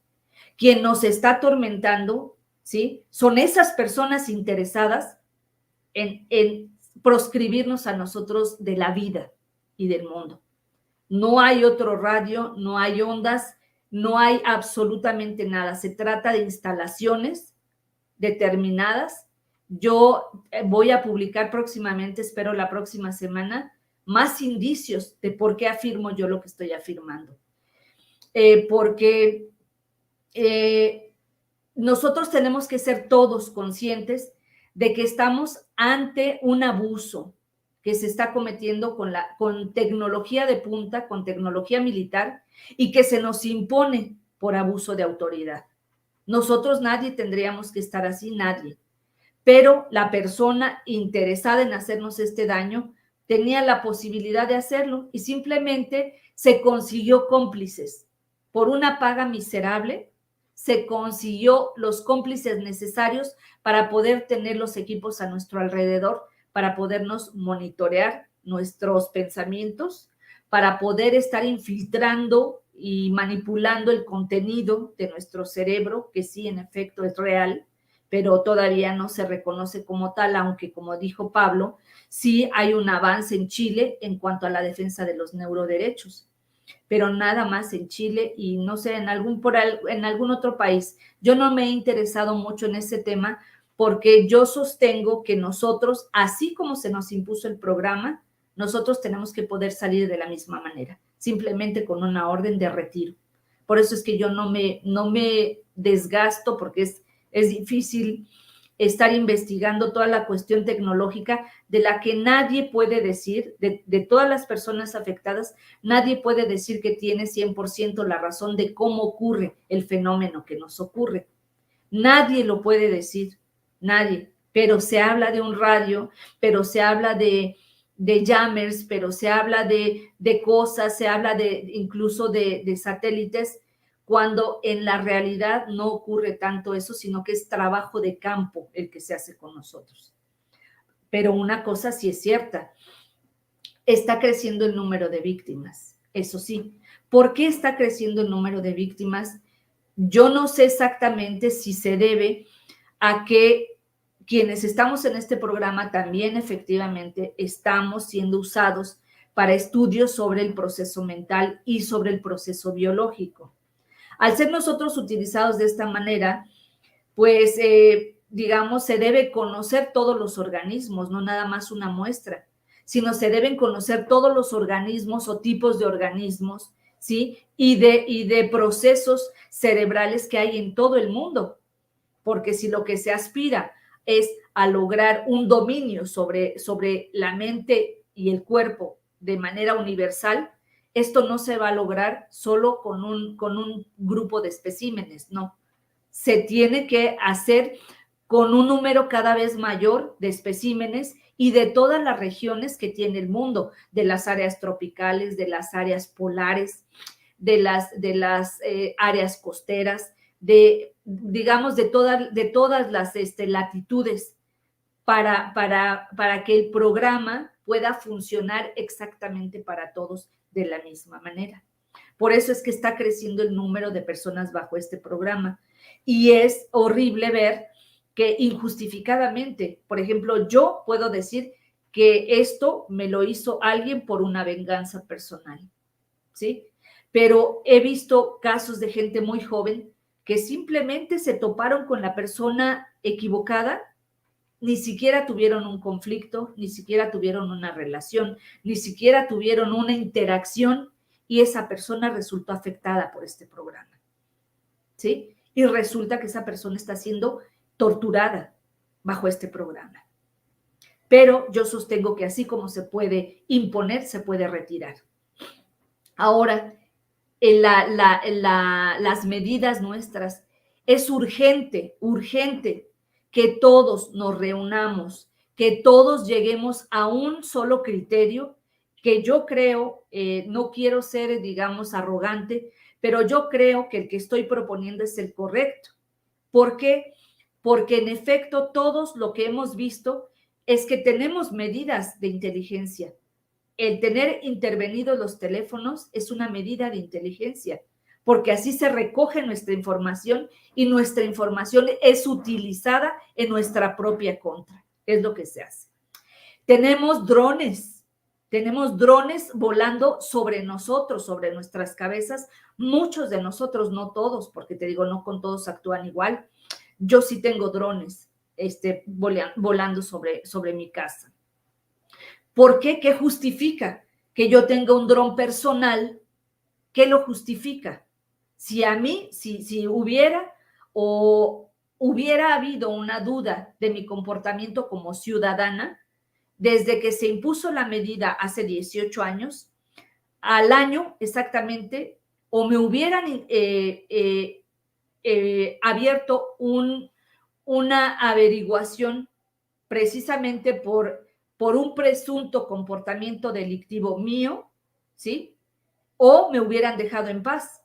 Quien nos está atormentando, ¿sí? Son esas personas interesadas en proscribirnos a nosotros de la vida y del mundo. No hay otro radio, no hay ondas, no hay absolutamente nada. Se trata de instalaciones determinadas. Yo voy a publicar próximamente, espero la próxima semana, más indicios de por qué afirmo yo lo que estoy afirmando. Porque nosotros tenemos que ser todos conscientes de que estamos ante un abuso que se está cometiendo con tecnología de punta, con tecnología militar, y que se nos impone por abuso de autoridad. Nosotros nadie tendríamos que estar así, nadie. Pero la persona interesada en hacernos este daño tenía la posibilidad de hacerlo y simplemente se consiguió cómplices. Por una paga miserable, se consiguió los cómplices necesarios para poder tener los equipos a nuestro alrededor, para podernos monitorear nuestros pensamientos, para poder estar infiltrando y manipulando el contenido de nuestro cerebro, que sí, en efecto, es real, pero todavía no se reconoce como tal, aunque, como dijo Pablo, sí hay un avance en Chile en cuanto a la defensa de los neuroderechos, pero nada más en Chile y no sé, en algún otro país. Yo no me he interesado mucho en ese tema porque yo sostengo que nosotros, así como se nos impuso el programa, nosotros tenemos que poder salir de la misma manera, simplemente con una orden de retiro. Por eso es que yo no me desgasto porque es difícil estar investigando toda la cuestión tecnológica de la que nadie puede decir, de todas las personas afectadas, nadie puede decir que tiene 100% la razón de cómo ocurre el fenómeno que nos ocurre. Nadie lo puede decir, nadie, pero se habla de un radio, pero se habla de jammers, pero se habla de cosas, se habla incluso de satélites, cuando en la realidad no ocurre tanto eso, sino que es trabajo de campo el que se hace con nosotros. Pero una cosa sí es cierta, está creciendo el número de víctimas, eso sí. ¿Por qué está creciendo el número de víctimas? Yo no sé exactamente si se debe a que quienes estamos en este programa también efectivamente estamos siendo usados para estudios sobre el proceso mental y sobre el proceso biológico. Al ser nosotros utilizados de esta manera, pues, digamos, se debe conocer todos los organismos, no nada más una muestra, sino se deben conocer todos los organismos o tipos de organismos, ¿sí? Y de procesos cerebrales que hay en todo el mundo, porque si lo que se aspira es a lograr un dominio sobre la mente y el cuerpo de manera universal, esto no se va a lograr solo con un grupo de especímenes, no. Se tiene que hacer con un número cada vez mayor de especímenes y de todas las regiones que tiene el mundo, de las áreas tropicales, de las áreas polares, de las áreas costeras, digamos, de todas las latitudes para que el programa pueda funcionar exactamente para todos de la misma manera. Por eso es que está creciendo el número de personas bajo este programa. Y es horrible ver que injustificadamente, por ejemplo, yo puedo decir que esto me lo hizo alguien por una venganza personal, ¿sí? Pero he visto casos de gente muy joven que simplemente se toparon con la persona equivocada, ni siquiera tuvieron un conflicto, ni siquiera tuvieron una relación, ni siquiera tuvieron una interacción y esa persona resultó afectada por este programa, ¿sí? Y resulta que esa persona está siendo torturada bajo este programa. Pero yo sostengo que así como se puede imponer, se puede retirar. Ahora, las medidas nuestras, es urgente que todos nos reunamos, que todos lleguemos a un solo criterio, que yo creo, no quiero ser, digamos, arrogante, pero yo creo que el que estoy proponiendo es el correcto. ¿Por qué? Porque en efecto todos lo que hemos visto es que tenemos medidas de inteligencia. El tener intervenidos los teléfonos es una medida de inteligencia, porque así se recoge nuestra información y nuestra información es utilizada en nuestra propia contra. Es lo que se hace. Tenemos drones volando sobre nosotros, sobre nuestras cabezas. Muchos de nosotros, no todos, porque te digo, no con todos actúan igual. Yo sí tengo drones volando sobre mi casa. ¿Por qué? ¿Qué justifica? Que yo tenga un dron personal, ¿qué lo justifica? Si a mí, si hubiera habido una duda de mi comportamiento como ciudadana, desde que se impuso la medida hace 18 años, al año exactamente, o me hubieran abierto una averiguación precisamente por un presunto comportamiento delictivo mío, ¿sí? O me hubieran dejado en paz,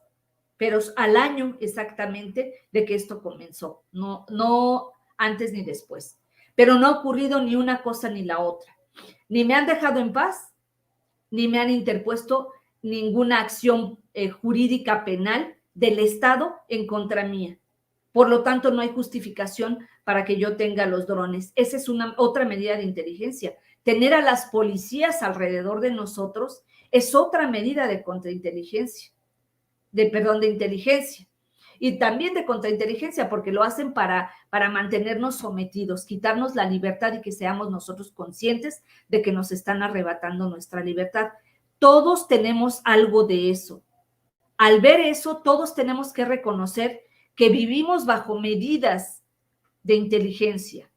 pero al año exactamente de que esto comenzó, no antes ni después. Pero no ha ocurrido ni una cosa ni la otra. Ni me han dejado en paz, ni me han interpuesto ninguna acción jurídica penal del Estado en contra mía. Por lo tanto, no hay justificación para que yo tenga los drones. Esa es otra medida de inteligencia. Tener a las policías alrededor de nosotros es otra medida de contrainteligencia, de inteligencia. Y también de contrainteligencia, porque lo hacen para mantenernos sometidos, quitarnos la libertad y que seamos nosotros conscientes de que nos están arrebatando nuestra libertad. Todos tenemos algo de eso. Al ver eso, todos tenemos que reconocer que vivimos bajo medidas de inteligencia.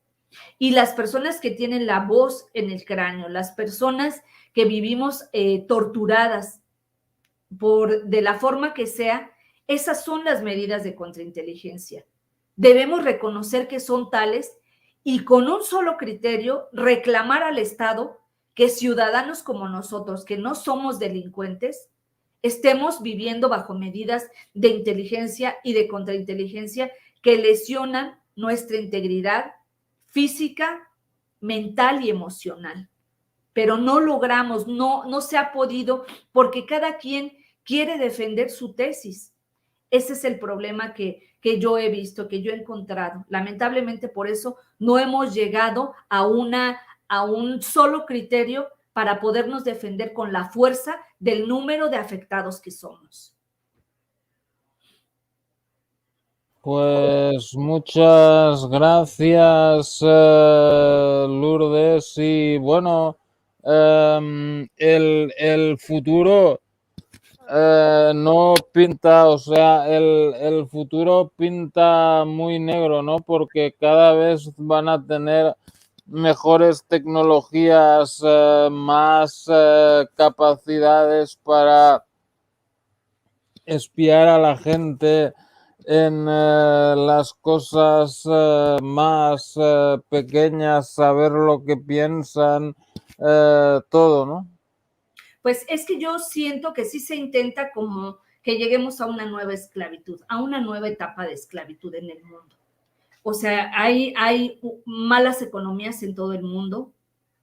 Y las personas que tienen la voz en el cráneo, las personas que vivimos torturadas de la forma que sea, esas son las medidas de contrainteligencia. Debemos reconocer que son tales y con un solo criterio reclamar al Estado que ciudadanos como nosotros, que no somos delincuentes, estemos viviendo bajo medidas de inteligencia y de contrainteligencia que lesionan nuestra integridad física, mental y emocional. Pero no logramos, no se ha podido, porque cada quien quiere defender su tesis. Ese es el problema que yo he visto, que yo he encontrado. Lamentablemente por eso no hemos llegado a un solo criterio para podernos defender con la fuerza del número de afectados que somos. Pues muchas gracias, Lourdes. Y bueno, el futuro no pinta, o sea, el futuro pinta muy negro, ¿no? Porque cada vez van a tener mejores tecnologías, más capacidades para espiar a la gente en las cosas más pequeñas, saber lo que piensan, todo, ¿no? Pues es que yo siento que sí se intenta como que lleguemos a una nueva esclavitud, a una nueva etapa de esclavitud en el mundo. O sea, hay malas economías en todo el mundo,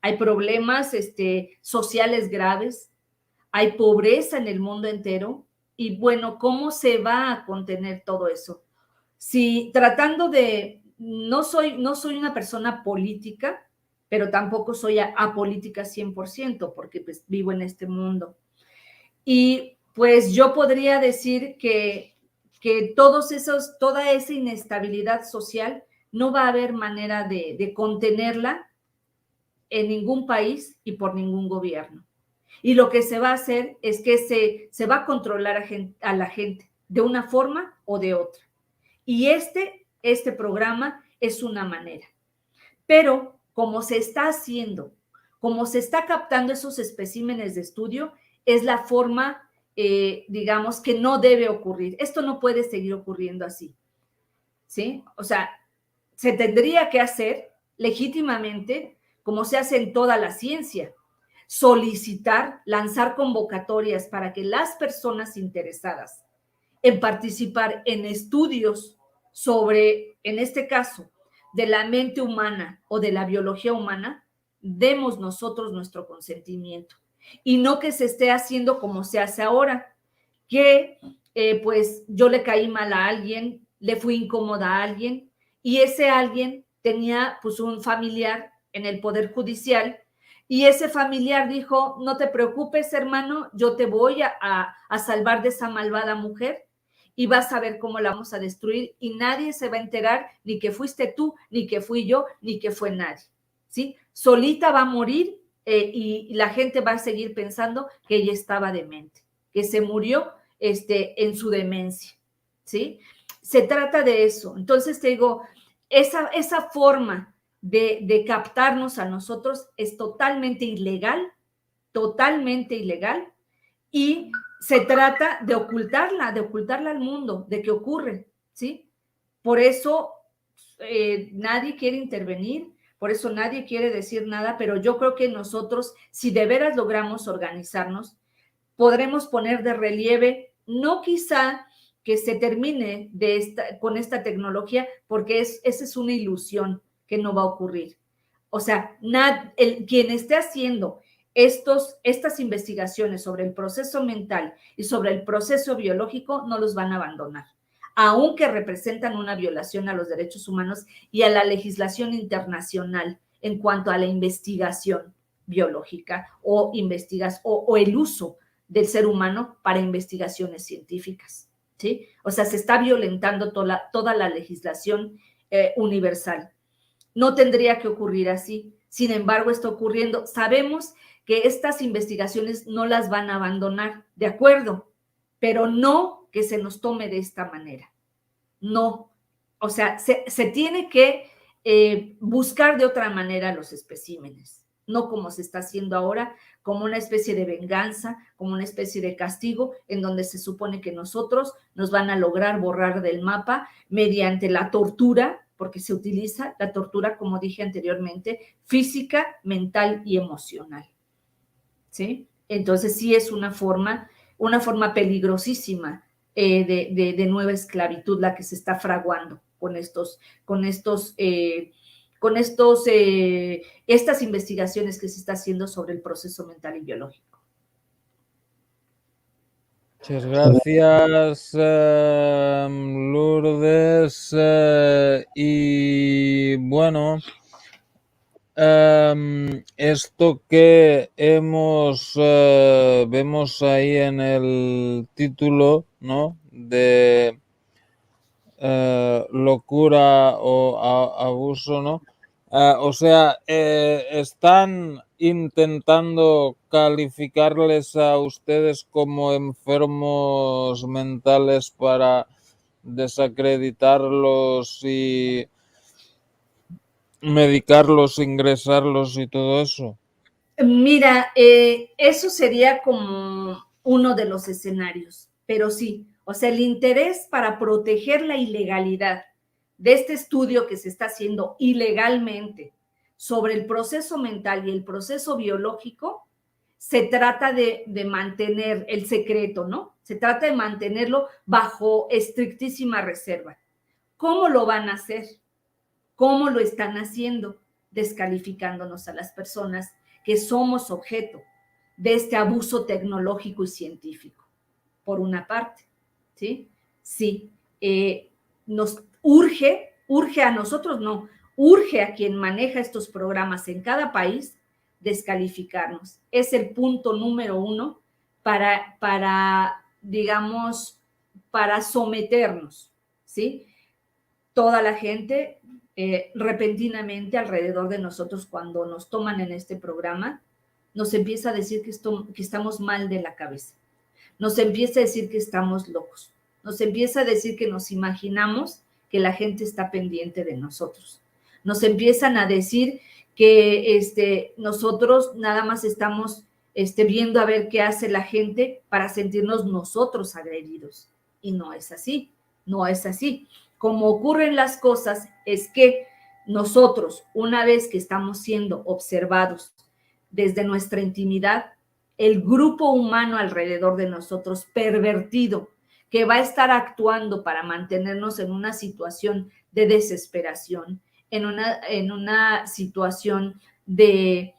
hay problemas sociales graves, hay pobreza en el mundo entero. Y bueno, ¿cómo se va a contener todo eso? Si tratando de, no soy una persona política, pero tampoco soy apolítica 100%, porque pues vivo en este mundo. Y pues yo podría decir que toda esa inestabilidad social no va a haber manera de contenerla en ningún país y por ningún gobierno. Y lo que se va a hacer es que se va a controlar a la gente de una forma o de otra. Y este programa es una manera. Pero como se está haciendo, como se está captando esos especímenes de estudio, es la forma, digamos, que no debe ocurrir. Esto no puede seguir ocurriendo así, ¿sí? O sea, se tendría que hacer legítimamente, como se hace en toda la ciencia, solicitar, lanzar convocatorias para que las personas interesadas en participar en estudios sobre, en este caso, de la mente humana o de la biología humana, demos nosotros nuestro consentimiento. Y no que se esté haciendo como se hace ahora, que pues yo le caí mal a alguien, le fui incómoda a alguien, y ese alguien tenía pues un familiar en el Poder Judicial, y ese familiar dijo, no te preocupes, hermano, yo te voy a salvar de esa malvada mujer, y vas a ver cómo la vamos a destruir, y nadie se va a enterar ni que fuiste tú, ni que fui yo, ni que fue nadie, ¿sí? Solita va a morir, y la gente va a seguir pensando que ella estaba demente, que se murió en su demencia, ¿sí? Se trata de eso. Entonces te digo, esa forma de captarnos a nosotros es totalmente ilegal, y se trata de ocultarla al mundo, de que ocurre, ¿sí? Por eso nadie quiere intervenir, por eso nadie quiere decir nada, pero yo creo que nosotros, si de veras logramos organizarnos, podremos poner de relieve, no quizá que se termine con esta tecnología, porque esa es una ilusión que no va a ocurrir. O sea, quien esté haciendo estas investigaciones sobre el proceso mental y sobre el proceso biológico no los van a abandonar, aunque representan una violación a los derechos humanos y a la legislación internacional en cuanto a la investigación biológica o el uso del ser humano para investigaciones científicas, ¿sí? O sea, se está violentando toda la legislación universal. No tendría que ocurrir así. Sin embargo, está ocurriendo. Sabemos que estas investigaciones no las van a abandonar, de acuerdo, pero no que se nos tome de esta manera. No. O sea, se tiene que buscar de otra manera los especímenes, no como se está haciendo ahora, como una especie de venganza, como una especie de castigo, en donde se supone que nosotros nos van a lograr borrar del mapa mediante la tortura, porque se utiliza la tortura, como dije anteriormente, física, mental y emocional, ¿sí? Entonces sí es una forma peligrosísima de nueva esclavitud la que se está fraguando estas investigaciones que se está haciendo sobre el proceso mental y biológico. Muchas gracias, Lourdes. Y bueno, esto que vemos ahí en el título, ¿no? De locura o abuso, ¿no? O sea, están intentando calificarles a ustedes como enfermos mentales para desacreditarlos y medicarlos, ingresarlos y todo eso. Mira, eso sería como uno de los escenarios, pero sí, o sea, el interés para proteger la ilegalidad de este estudio que se está haciendo ilegalmente sobre el proceso mental y el proceso biológico, se trata de mantener el secreto, ¿no? Se trata de mantenerlo bajo estrictísima reserva. ¿Cómo lo van a hacer? ¿Cómo lo están haciendo? Descalificándonos a las personas que somos objeto de este abuso tecnológico y científico, por una parte, ¿sí? Sí, nos urge a nosotros, no, urge a quien maneja estos programas en cada país descalificarnos. Es el punto número uno digamos, para someternos, ¿sí? Toda la gente repentinamente alrededor de nosotros cuando nos toman en este programa, nos empieza a decir que estamos mal de la cabeza, nos empieza a decir que estamos locos, nos empieza a decir que nos imaginamos que la gente está pendiente de nosotros, nos empiezan a decir que nosotros nada más estamos viendo a ver qué hace la gente para sentirnos nosotros agredidos. Y no es así, no es así. Como ocurren las cosas es que nosotros, una vez que estamos siendo observados desde nuestra intimidad, el grupo humano alrededor de nosotros pervertido, que va a estar actuando para mantenernos en una situación de desesperación, en una situación de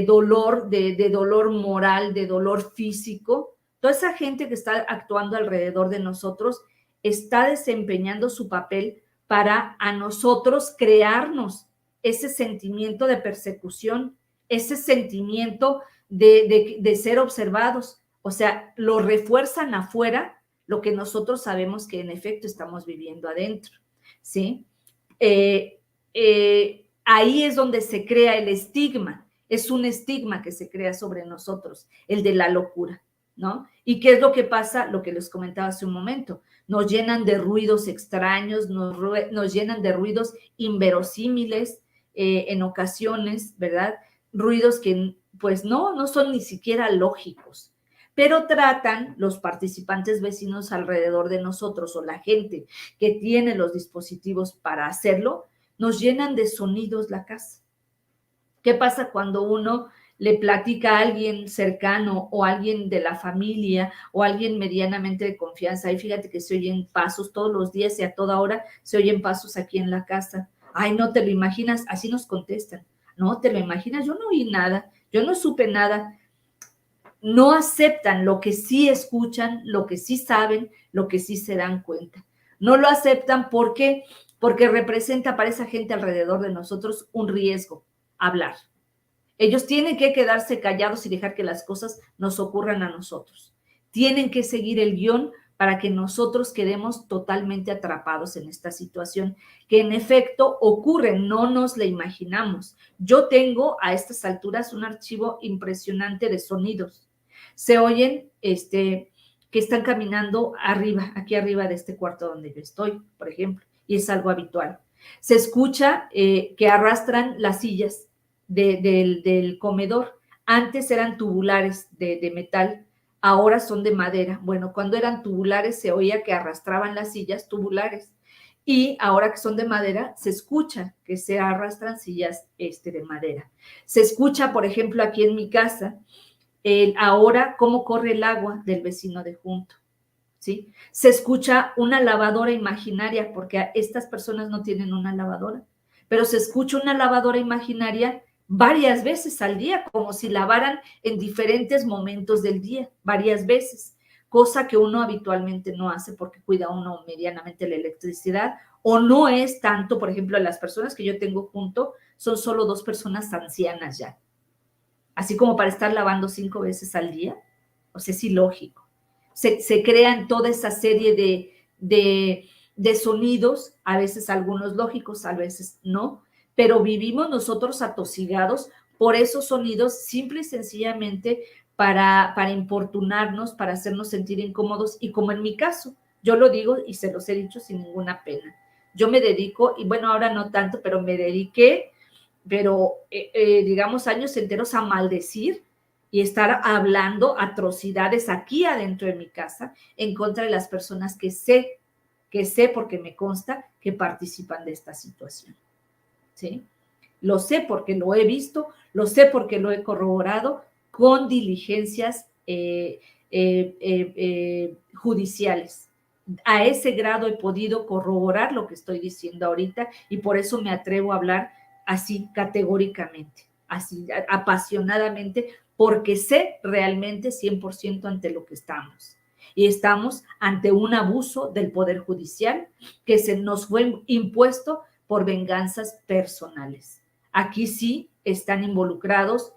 dolor, de dolor moral, de dolor físico. Toda esa gente que está actuando alrededor de nosotros está desempeñando su papel para a nosotros crearnos ese sentimiento de persecución, ese sentimiento de ser observados. O sea, lo refuerzan afuera lo que nosotros sabemos que en efecto estamos viviendo adentro, ¿sí? Ahí es donde se crea el estigma. Es un estigma que se crea sobre nosotros, el de la locura, ¿no? ¿Y qué es lo que pasa? Lo que les comentaba hace un momento. Nos llenan de ruidos extraños, nos llenan de ruidos inverosímiles en ocasiones, ¿verdad? Ruidos que pues no son ni siquiera lógicos, pero tratan los participantes vecinos alrededor de nosotros o la gente que tiene los dispositivos para hacerlo, nos llenan de sonidos la casa. ¿Qué pasa cuando uno le platica a alguien cercano o a alguien de la familia o a alguien medianamente de confianza? Y fíjate que se oyen pasos todos los días y a toda hora se oyen pasos aquí en la casa. Ay, no te lo imaginas, así nos contestan. No te lo imaginas, yo no oí nada, yo no supe nada. No aceptan lo que sí escuchan, lo que sí saben, lo que sí se dan cuenta. No lo aceptan porque representa para esa gente alrededor de nosotros un riesgo hablar. Ellos tienen que quedarse callados y dejar que las cosas nos ocurran a nosotros. Tienen que seguir el guión para que nosotros quedemos totalmente atrapados en esta situación, que en efecto ocurre, no nos la imaginamos. Yo tengo a estas alturas un archivo impresionante de sonidos. Se oyen que están caminando arriba, aquí arriba de este cuarto donde yo estoy, por ejemplo, y es algo habitual. Se escucha que arrastran las sillas del comedor. Antes eran tubulares de metal, ahora son de madera. Bueno, cuando eran tubulares se oía que arrastraban las sillas tubulares y ahora que son de madera se escucha que se arrastran sillas de madera. Se escucha, por ejemplo, aquí en mi casa, ahora cómo corre el agua del vecino de junto. ¿Sí? Se escucha una lavadora imaginaria, porque estas personas no tienen una lavadora, pero se escucha una lavadora imaginaria varias veces al día, como si lavaran en diferentes momentos del día, varias veces. cosa que uno habitualmente no hace porque cuida uno medianamente la electricidad, o no es tanto, por ejemplo, las personas que yo tengo junto son solo 2 personas ancianas ya, así como para estar lavando 5 veces al día, o sea, es ilógico. Se crean toda esa serie de sonidos, a veces algunos lógicos, a veces no, pero vivimos nosotros atosigados por esos sonidos simple y sencillamente para importunarnos, para hacernos sentir incómodos, y como en mi caso, yo lo digo y se los he dicho sin ninguna pena. Yo me dedico, y bueno, ahora no tanto, pero me dediqué, pero digamos, años enteros a maldecir y estar hablando atrocidades aquí adentro de mi casa en contra de las personas que sé porque me consta que participan de esta situación. ¿Sí? Lo sé porque lo he visto, lo sé porque lo he corroborado con diligencias judiciales. A ese grado he podido corroborar lo que estoy diciendo ahorita y por eso me atrevo a hablar así categóricamente, así apasionadamente, porque sé realmente 100% ante lo que estamos. Y estamos ante un abuso del Poder Judicial que se nos fue impuesto por venganzas personales. Aquí sí están involucrados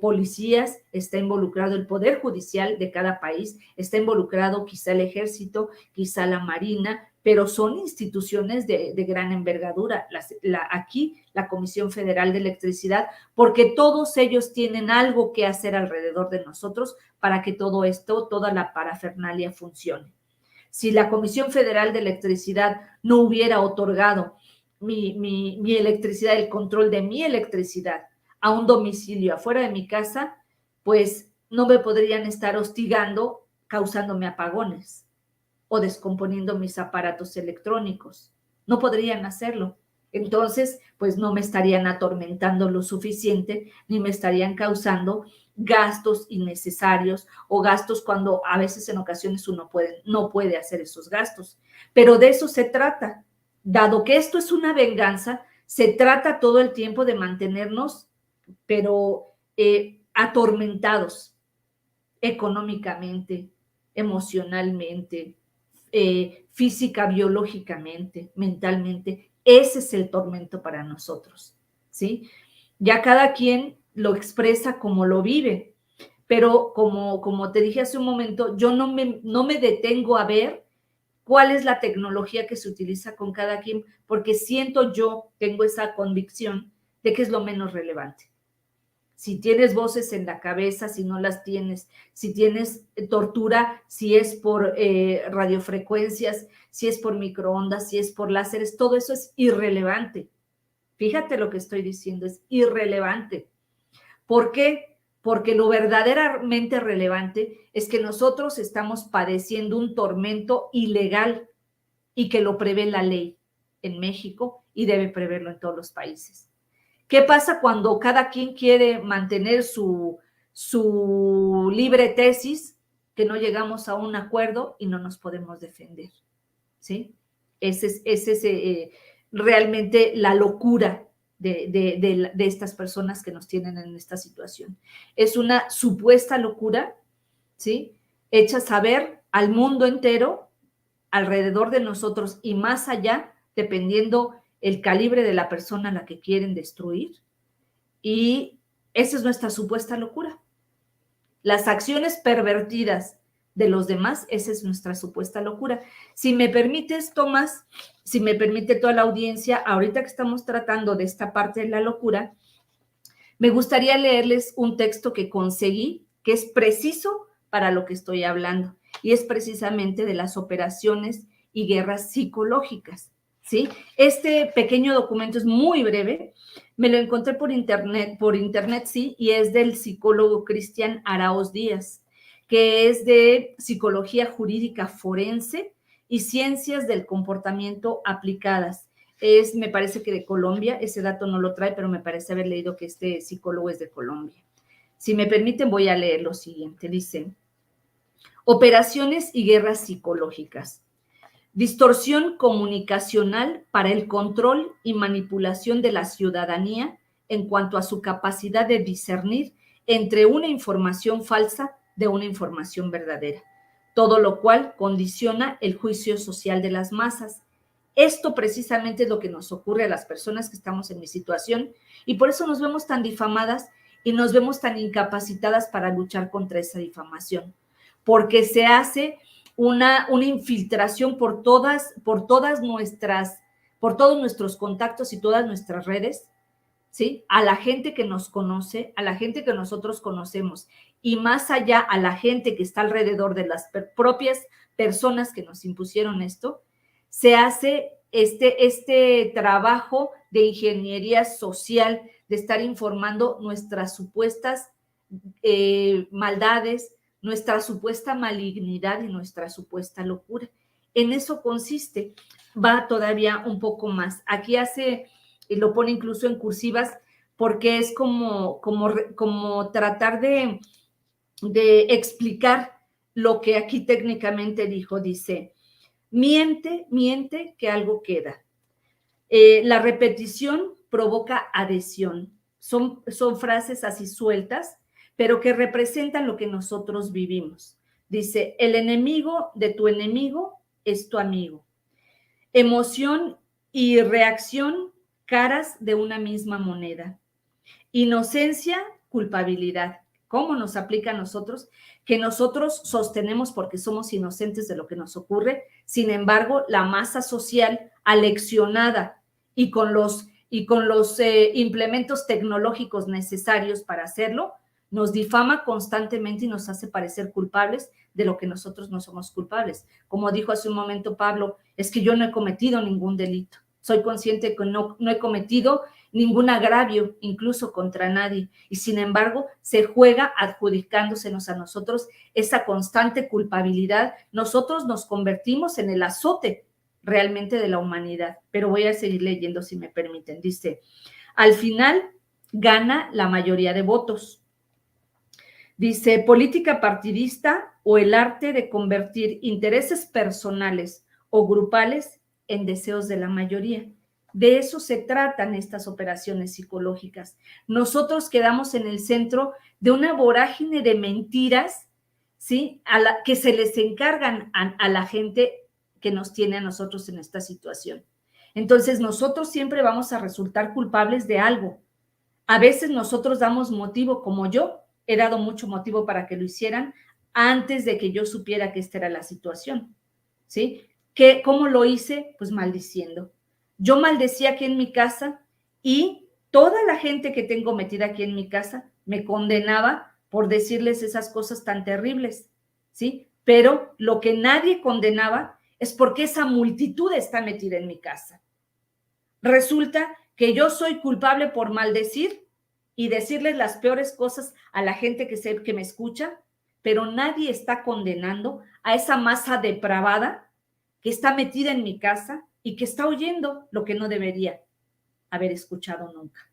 policías, está involucrado el Poder Judicial de cada país, está involucrado quizá el Ejército, quizá la Marina, pero son instituciones de gran envergadura. Aquí la Comisión Federal de Electricidad, porque todos ellos tienen algo que hacer alrededor de nosotros para que todo esto, toda la parafernalia funcione. Si la Comisión Federal de Electricidad no hubiera otorgado mi electricidad, el control de mi electricidad a un domicilio afuera de mi casa, pues no me podrían estar hostigando, causándome apagones o descomponiendo mis aparatos electrónicos. No podrían hacerlo. Entonces, pues no me estarían atormentando lo suficiente, ni me estarían causando gastos innecesarios o gastos cuando a veces en ocasiones uno no puede hacer esos gastos. Pero de eso se trata. Dado que esto es una venganza, se trata todo el tiempo de mantenernos, pero atormentados económicamente, emocionalmente, física, biológicamente, mentalmente. Ese es el tormento para nosotros, ¿sí? Ya cada quien lo expresa como lo vive, pero como te dije hace un momento, yo no me detengo a ver cuál es la tecnología que se utiliza con cada quien, porque tengo esa convicción de que es lo menos relevante. Si tienes voces en la cabeza, si no las tienes, si tienes tortura, si es por radiofrecuencias, si es por microondas, si es por láseres, todo eso es irrelevante. Fíjate lo que estoy diciendo, es irrelevante. ¿Por qué? Porque lo verdaderamente relevante es que nosotros estamos padeciendo un tormento ilegal y que lo prevé la ley en México y debe preverlo en todos los países. ¿Qué pasa cuando cada quien quiere mantener su libre tesis, que no llegamos a un acuerdo y no nos podemos defender? ¿Sí? Ese es realmente la locura de estas personas que nos tienen en esta situación. Es una supuesta locura, ¿sí? Hecha saber al mundo entero, alrededor de nosotros y más allá, dependiendo el calibre de la persona a la que quieren destruir. Y esa es nuestra supuesta locura. Las acciones pervertidas de los demás, esa es nuestra supuesta locura. Si me permites, Tomás, si me permite toda la audiencia, ahorita que estamos tratando de esta parte de la locura, me gustaría leerles un texto que conseguí, que es preciso para lo que estoy hablando, y es precisamente de las operaciones y guerras psicológicas, ¿sí? Este pequeño documento es muy breve, me lo encontré por internet, sí, y es del psicólogo Cristian Araoz Díaz, que es de psicología jurídica forense y ciencias del comportamiento aplicadas. Me parece que de Colombia, ese dato no lo trae, pero me parece haber leído que este psicólogo es de Colombia. Si me permiten, voy a leer lo siguiente. Dice, operaciones y guerras psicológicas. Distorsión comunicacional para el control y manipulación de la ciudadanía en cuanto a su capacidad de discernir entre una información falsa de una información verdadera. todo lo cual condiciona el juicio social de las masas. Esto precisamente es lo que nos ocurre a las personas que estamos en mi situación y por eso nos vemos tan difamadas y nos vemos tan incapacitadas para luchar contra esa difamación, porque se hace una infiltración por todos nuestros contactos y todas nuestras redes, ¿sí? A la gente que nos conoce, a la gente que nosotros conocemos y más allá a la gente que está alrededor de las propias personas que nos impusieron esto, se hace este trabajo de ingeniería social, de estar informando nuestras supuestas maldades, nuestra supuesta malignidad y nuestra supuesta locura. En eso consiste, va todavía un poco más. Aquí lo pone incluso en cursivas, porque es como tratar de explicar lo que aquí técnicamente dijo. Dice, miente que algo queda. La repetición provoca adhesión. Son frases así sueltas, pero que representan lo que nosotros vivimos. Dice, el enemigo de tu enemigo es tu amigo. Emoción y reacción, caras de una misma moneda. Inocencia, culpabilidad. ¿Cómo nos aplica a nosotros? Que nosotros sostenemos porque somos inocentes de lo que nos ocurre. Sin embargo, la masa social aleccionada y con los implementos tecnológicos necesarios para hacerlo, nos difama constantemente y nos hace parecer culpables de lo que nosotros no somos culpables. Como dijo hace un momento Pablo, es que yo no he cometido ningún delito. Soy consciente que no he cometido ningún agravio, incluso contra nadie. Y sin embargo, se juega adjudicándosenos a nosotros esa constante culpabilidad. Nosotros nos convertimos en el azote realmente de la humanidad. Pero voy a seguir leyendo si me permiten. Dice, al final gana la mayoría de votos. Dice, política partidista o el arte de convertir intereses personales o grupales en deseos de la mayoría. De eso se tratan estas operaciones psicológicas. Nosotros quedamos en el centro de una vorágine de mentiras, ¿sí? Que se les encargan a la gente que nos tiene a nosotros en esta situación. Entonces, nosotros siempre vamos a resultar culpables de algo. A veces nosotros damos motivo, como yo he dado mucho motivo para que lo hicieran antes de que yo supiera que esta era la situación, ¿sí? ¿Cómo lo hice? Pues maldiciendo. Yo maldecía aquí en mi casa y toda la gente que tengo metida aquí en mi casa me condenaba por decirles esas cosas tan terribles, ¿sí? Pero lo que nadie condenaba es porque esa multitud está metida en mi casa. Resulta que yo soy culpable por maldecir y decirles las peores cosas a la gente que me escucha, pero nadie está condenando a esa masa depravada que está metida en mi casa y que está oyendo lo que no debería haber escuchado nunca.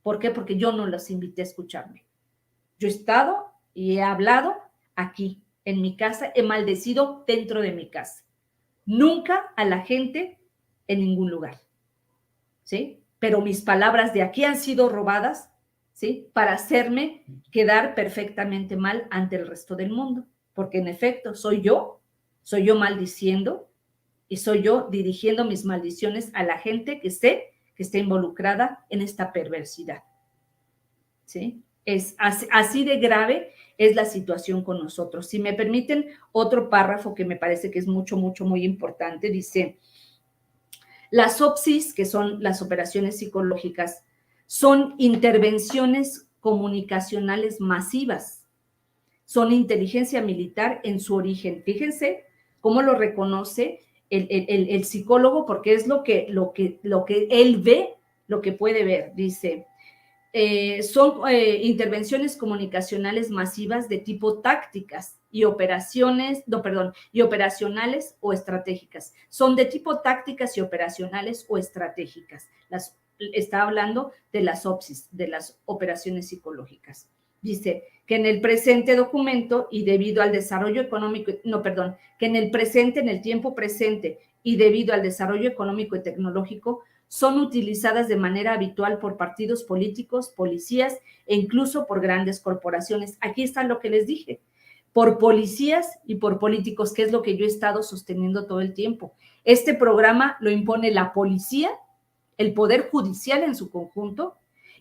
¿Por qué? Porque yo no los invité a escucharme. Yo he estado y he hablado aquí, en mi casa, he maldecido dentro de mi casa. Nunca a la gente en ningún lugar, ¿sí? Pero mis palabras de aquí han sido robadas, ¿sí? Para hacerme quedar perfectamente mal ante el resto del mundo. Porque en efecto, soy yo maldiciendo y soy yo dirigiendo mis maldiciones a la gente que sé que está involucrada en esta perversidad, ¿sí? Es así de grave es la situación con nosotros. Si me permiten, otro párrafo que me parece que es muy importante, dice, las OPSIs, que son las operaciones psicológicas, son intervenciones comunicacionales masivas, son inteligencia militar en su origen. Fíjense cómo lo reconoce el psicólogo, porque es lo que él ve, lo que puede ver. Dice, son intervenciones comunicacionales masivas de tipo tácticas y operacionales o estratégicas. Son de tipo tácticas y operacionales o estratégicas. Está hablando de las OPSIs, de las operaciones psicológicas. Dice que en el presente documento y debido al desarrollo económico, que en el tiempo presente y debido al desarrollo económico y tecnológico, son utilizadas de manera habitual por partidos políticos, policías e incluso por grandes corporaciones. Aquí está lo que les dije. por policías y por políticos, que es lo que yo he estado sosteniendo todo el tiempo. Este programa lo impone la policía, el Poder Judicial en su conjunto,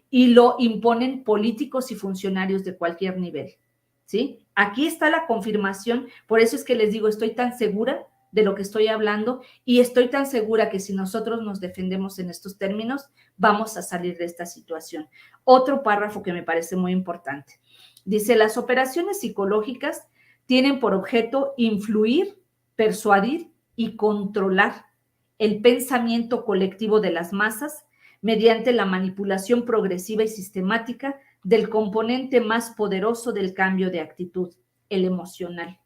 y lo imponen políticos y funcionarios de cualquier nivel, ¿sí? Aquí está la confirmación, por eso es que les digo, estoy tan segura de lo que estoy hablando y estoy tan segura que si nosotros nos defendemos en estos términos, vamos a salir de esta situación. Otro párrafo que me parece muy importante. Dice, las operaciones psicológicas tienen por objeto influir, persuadir y controlar el pensamiento colectivo de las masas mediante la manipulación progresiva y sistemática del componente más poderoso del cambio de actitud, el emocional.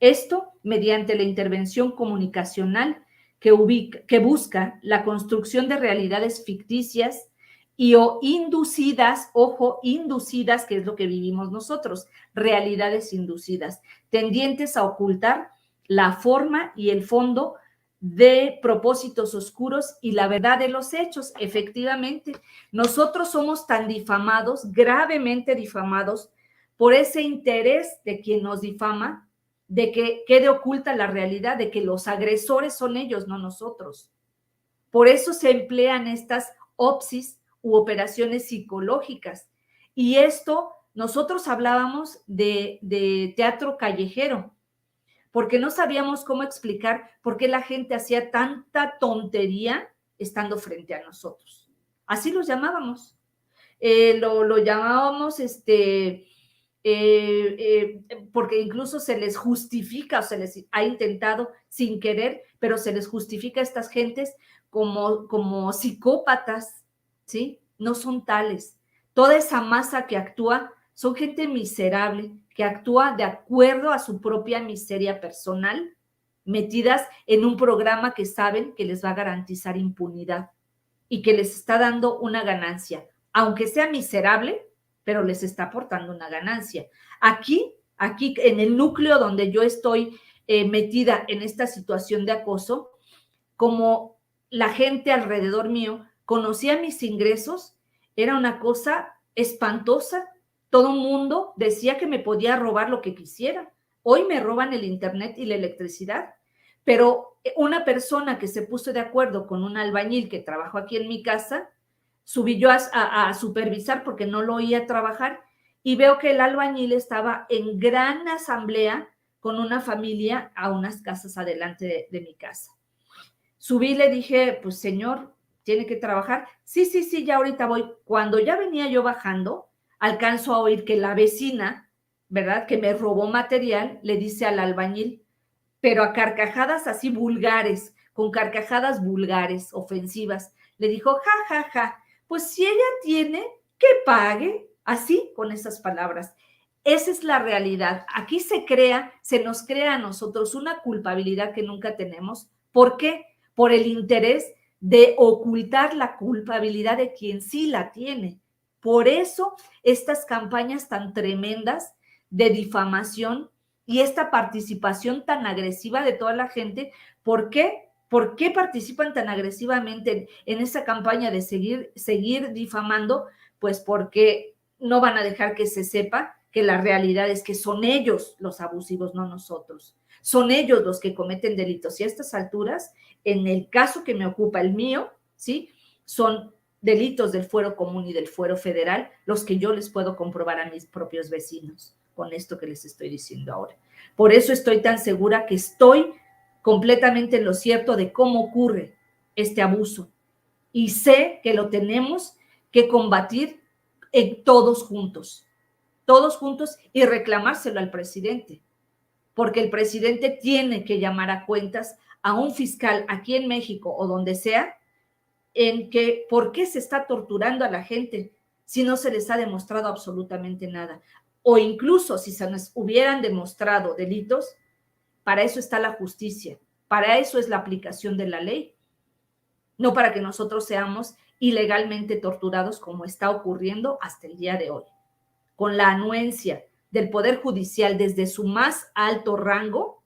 Esto mediante la intervención comunicacional que busca la construcción de realidades ficticias y o inducidas, ojo, inducidas, que es lo que vivimos nosotros, realidades inducidas, tendientes a ocultar la forma y el fondo de propósitos oscuros y la verdad de los hechos. Efectivamente, nosotros somos tan difamados, gravemente difamados, por ese interés de quien nos difama, de que quede oculta la realidad, de que los agresores son ellos, no nosotros. Por eso se emplean estas OPSIs u operaciones psicológicas. Y esto, nosotros hablábamos de teatro callejero, porque no sabíamos cómo explicar por qué la gente hacía tanta tontería estando frente a nosotros. Así los llamábamos. Lo llamábamos porque incluso se les justifica, o se les ha intentado sin querer, pero se les justifica a estas gentes como psicópatas, ¿sí? No son tales. Toda esa masa que actúa son gente miserable, que actúa de acuerdo a su propia miseria personal, metidas en un programa que saben que les va a garantizar impunidad y que les está dando una ganancia, aunque sea miserable, pero les está aportando una ganancia. Aquí en el núcleo donde yo estoy metida en esta situación de acoso, como la gente alrededor mío conocía mis ingresos, era una cosa espantosa. Todo el mundo decía que me podía robar lo que quisiera. Hoy me roban el internet y la electricidad, pero una persona que se puso de acuerdo con un albañil que trabajó aquí en mi casa, subí yo a supervisar porque no lo oía trabajar y veo que el albañil estaba en gran asamblea con una familia a unas casas adelante de mi casa. Subí y le dije, pues señor, tiene que trabajar. Sí, ya ahorita voy. Cuando ya venía yo bajando, alcanzo a oír que la vecina, ¿verdad?, que me robó material, le dice al albañil, pero a carcajadas así vulgares, con carcajadas vulgares, ofensivas, le dijo, ja, pues si ella tiene, que pague, así, con esas palabras. Esa es la realidad. Aquí se nos crea a nosotros una culpabilidad que nunca tenemos. ¿Por qué? Por el interés de ocultar la culpabilidad de quien sí la tiene. Por eso estas campañas tan tremendas de difamación y esta participación tan agresiva de toda la gente. ¿Por qué? ¿Por qué participan tan agresivamente en esa campaña de seguir difamando? Pues porque no van a dejar que se sepa que la realidad es que son ellos los abusivos, no nosotros. Son ellos los que cometen delitos. Y a estas alturas, en el caso que me ocupa, el mío, ¿sí?, son delitos del fuero común y del fuero federal, los que yo les puedo comprobar a mis propios vecinos con esto que les estoy diciendo ahora. Por eso estoy tan segura que estoy completamente en lo cierto de cómo ocurre este abuso y sé que lo tenemos que combatir todos juntos y reclamárselo al presidente, porque el presidente tiene que llamar a cuentas a un fiscal aquí en México o donde sea, en que por qué se está torturando a la gente si no se les ha demostrado absolutamente nada. O incluso si se nos hubieran demostrado delitos, para eso está la justicia, para eso es la aplicación de la ley, no para que nosotros seamos ilegalmente torturados como está ocurriendo hasta el día de hoy, con la anuencia del Poder Judicial desde su más alto rango,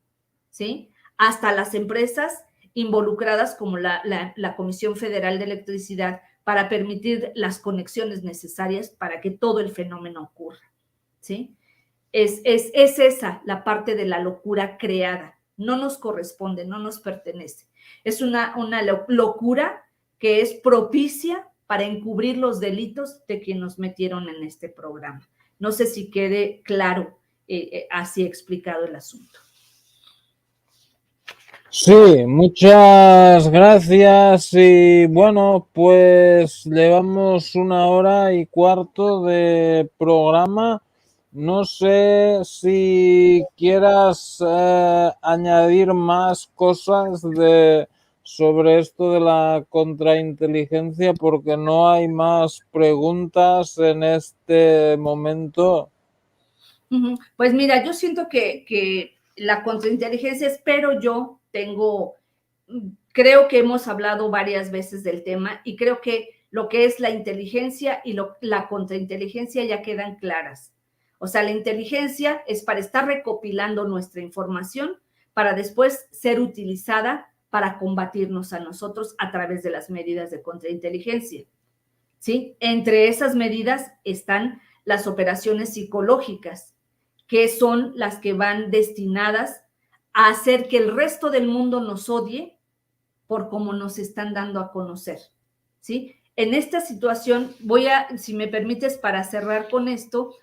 ¿sí?, hasta las empresas involucradas como la Comisión Federal de Electricidad para permitir las conexiones necesarias para que todo el fenómeno ocurra, ¿sí? Es esa la parte de la locura creada. No nos corresponde, no nos pertenece. Es una locura que es propicia para encubrir los delitos de quienes nos metieron en este programa. No sé si quede claro así explicado el asunto. Sí, muchas gracias y bueno, pues llevamos 1 hora y cuarto de programa. No sé si quieras añadir más cosas sobre esto de la contrainteligencia, porque no hay más preguntas en este momento. Pues mira, yo siento que la contrainteligencia, creo que hemos hablado varias veces del tema y creo que lo que es la inteligencia y la contrainteligencia ya quedan claras. O sea, la inteligencia es para estar recopilando nuestra información para después ser utilizada para combatirnos a nosotros a través de las medidas de contrainteligencia. ¿Sí? Entre esas medidas están las operaciones psicológicas, que son las que van destinadas a hacer que el resto del mundo nos odie por cómo nos están dando a conocer, ¿sí? En esta situación si me permites, para cerrar con esto,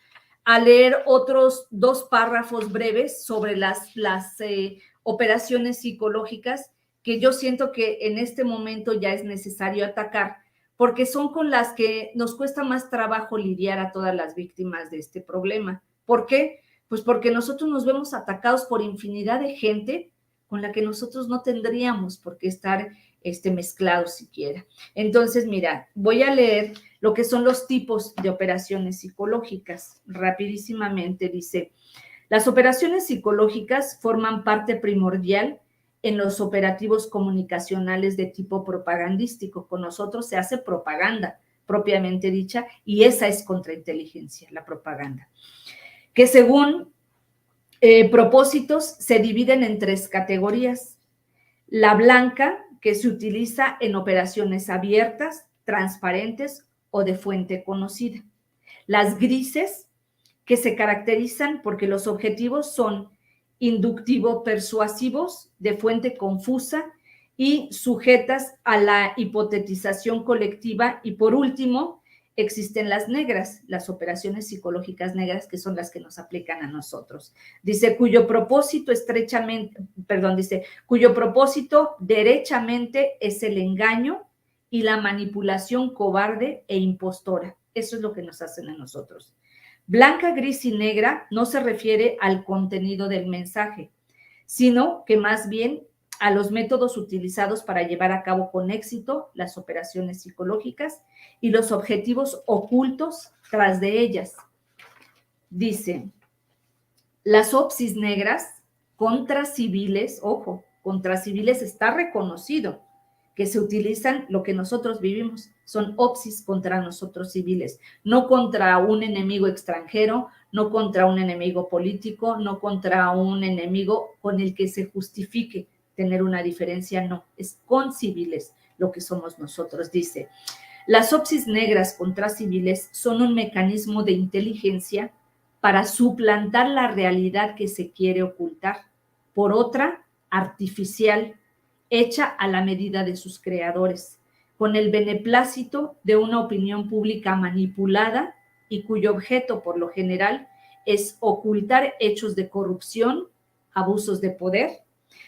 a leer otros 2 párrafos breves sobre las operaciones psicológicas que yo siento que en este momento ya es necesario atacar, porque son con las que nos cuesta más trabajo lidiar a todas las víctimas de este problema. ¿Por qué? Pues porque nosotros nos vemos atacados por infinidad de gente con la que nosotros no tendríamos por qué estar mezclados siquiera. Entonces, mira, voy a leer lo que son los tipos de operaciones psicológicas. Rapidísimamente dice, las operaciones psicológicas forman parte primordial en los operativos comunicacionales de tipo propagandístico. Con nosotros se hace propaganda propiamente dicha y esa es contrainteligencia, la propaganda. Que según propósitos se dividen en 3 categorías. La blanca, que se utiliza en operaciones abiertas, transparentes o de fuente conocida. Las grises, que se caracterizan porque los objetivos son inductivo-persuasivos, de fuente confusa y sujetas a la hipotetización colectiva. Y por último, existen las negras, las operaciones psicológicas negras, que son las que nos aplican a nosotros. Dice, cuyo propósito derechamente es el engaño y la manipulación cobarde e impostora. Eso es lo que nos hacen a nosotros. Blanca, gris y negra no se refiere al contenido del mensaje, sino que más bien a los métodos utilizados para llevar a cabo con éxito las operaciones psicológicas y los objetivos ocultos tras de ellas. Dice, las OPSIs negras contra civiles, ojo, contra civiles está reconocido que se utilizan lo que nosotros vivimos, son OPSIs contra nosotros civiles, no contra un enemigo extranjero, no contra un enemigo político, no contra un enemigo con el que se justifique tener una diferencia, no, es con civiles lo que somos nosotros. Dice, las OPSIs negras contra civiles son un mecanismo de inteligencia para suplantar la realidad que se quiere ocultar por otra artificial, hecha a la medida de sus creadores, con el beneplácito de una opinión pública manipulada y cuyo objeto, por lo general, es ocultar hechos de corrupción, abusos de poder,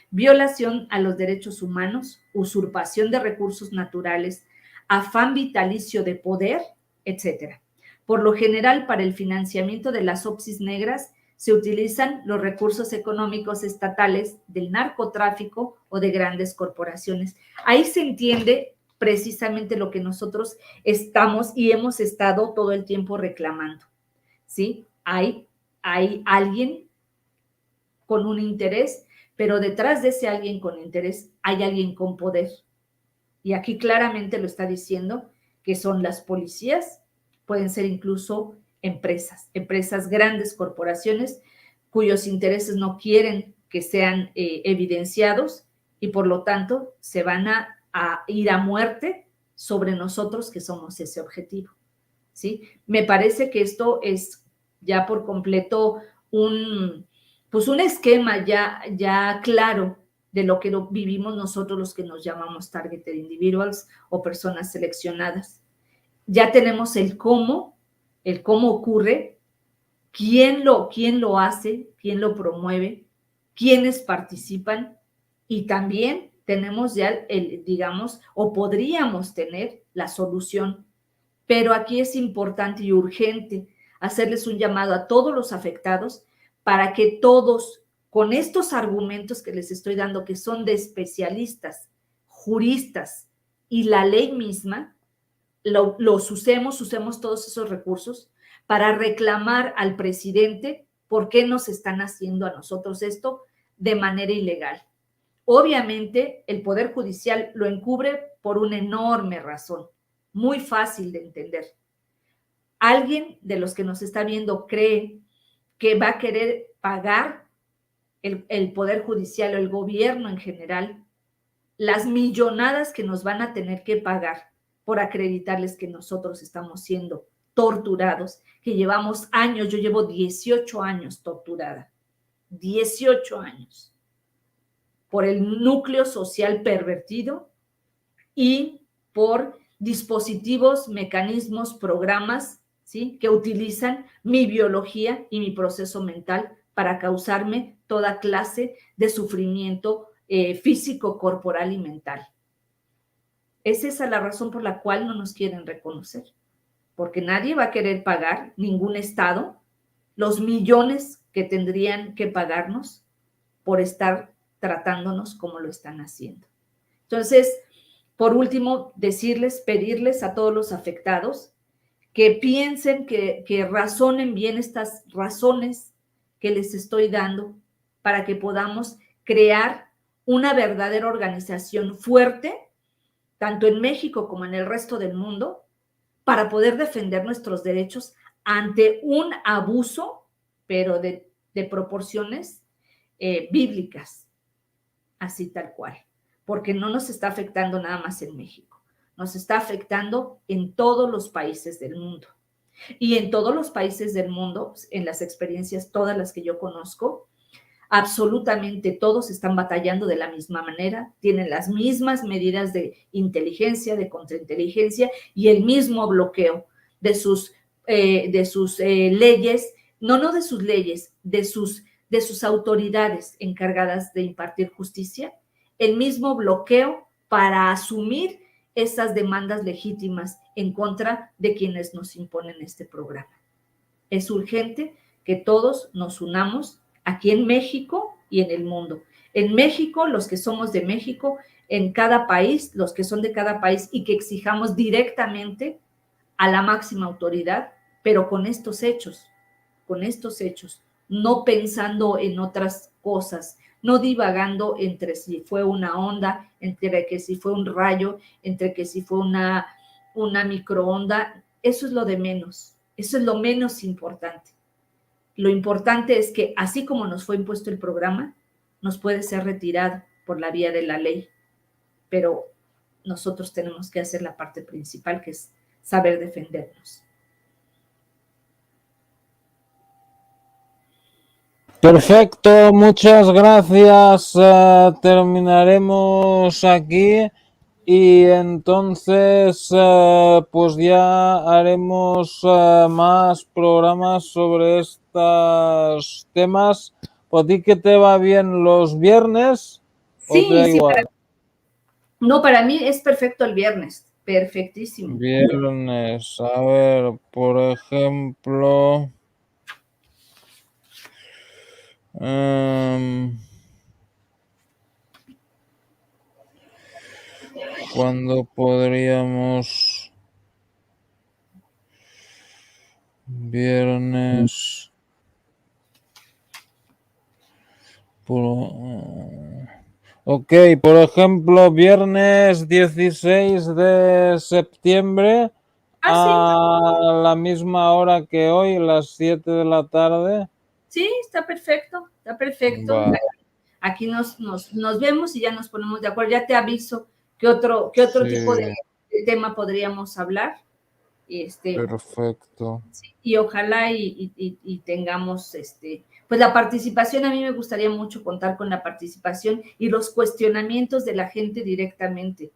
violación a los derechos humanos, usurpación de recursos naturales, afán vitalicio de poder, etc. Por lo general, para el financiamiento de las OPSIs negras se utilizan los recursos económicos estatales del narcotráfico o de grandes corporaciones. Ahí se entiende precisamente lo que nosotros estamos y hemos estado todo el tiempo reclamando, ¿sí? Hay alguien con un interés, pero detrás de ese alguien con interés hay alguien con poder. Y aquí claramente lo está diciendo, que son las policías, pueden ser incluso empresas, grandes corporaciones, cuyos intereses no quieren que sean evidenciados y por lo tanto se van a ir a muerte sobre nosotros que somos ese objetivo, ¿sí? Me parece que esto es ya por completo pues un esquema ya claro de lo que vivimos nosotros los que nos llamamos targeted individuals o personas seleccionadas. Ya tenemos el cómo ocurre, quién lo hace, quién lo promueve, quiénes participan, y también tenemos ya digamos, o podríamos tener la solución. Pero aquí es importante y urgente hacerles un llamado a todos los afectados para que todos, con estos argumentos que les estoy dando, que son de especialistas, juristas y la ley misma, los usemos todos esos recursos para reclamar al presidente por qué nos están haciendo a nosotros esto de manera ilegal. Obviamente, el Poder Judicial lo encubre por una enorme razón, muy fácil de entender. ¿Alguien de los que nos está viendo cree que va a querer pagar el Poder Judicial o el gobierno en general las millonadas que nos van a tener que pagar por acreditarles que nosotros estamos siendo torturados, que llevamos años? Yo llevo 18 años torturada, 18 años, por el núcleo social pervertido y por dispositivos, mecanismos, programas, ¿sí?, que utilizan mi biología y mi proceso mental para causarme toda clase de sufrimiento físico, corporal y mental. Es esa la razón por la cual no nos quieren reconocer, porque nadie va a querer pagar, ningún Estado, los millones que tendrían que pagarnos por estar tratándonos como lo están haciendo. Entonces, por último, pedirles a todos los afectados que piensen, que razonen bien estas razones que les estoy dando para que podamos crear una verdadera organización fuerte, tanto en México como en el resto del mundo, para poder defender nuestros derechos ante un abuso, pero de proporciones bíblicas, así tal cual, porque no nos está afectando nada más en México, nos está afectando en todos los países del mundo. Y en todos los países del mundo, en las experiencias, todas las que yo conozco, absolutamente todos están batallando de la misma manera, tienen las mismas medidas de inteligencia, de contrainteligencia y el mismo bloqueo de sus leyes, no de sus leyes, de sus autoridades encargadas de impartir justicia, el mismo bloqueo para asumir esas demandas legítimas en contra de quienes nos imponen este programa. Es urgente que todos nos unamos aquí en México y en el mundo. En México, los que somos de México, en cada país, los que son de cada país, y que exijamos directamente a la máxima autoridad, pero con estos hechos, no pensando en otras cosas, no divagando entre si fue una onda, entre que si fue un rayo, entre que si fue una microonda. Eso es lo de menos, eso es lo menos importante. Lo importante es que así como nos fue impuesto el programa, nos puede ser retirado por la vía de la ley, pero nosotros tenemos que hacer la parte principal, que es saber defendernos. Perfecto, muchas gracias. Terminaremos aquí y entonces pues ya haremos más programas sobre estos temas. ¿Por ti que te va bien los viernes? Sí, ¿O te da igual? No, para mí es perfecto el viernes, perfectísimo. Viernes, a ver, por ejemplo... ¿cuándo podríamos? Viernes. Ok, por ejemplo, viernes 16 de septiembre a la misma hora que hoy, las 7 de la tarde. Sí, está perfecto, está perfecto. Vale. Aquí nos vemos y ya nos ponemos de acuerdo. Ya te aviso qué otro tipo de tema podríamos hablar. Perfecto. Y ojalá y tengamos pues la participación. A mí me gustaría mucho contar con la participación y los cuestionamientos de la gente directamente,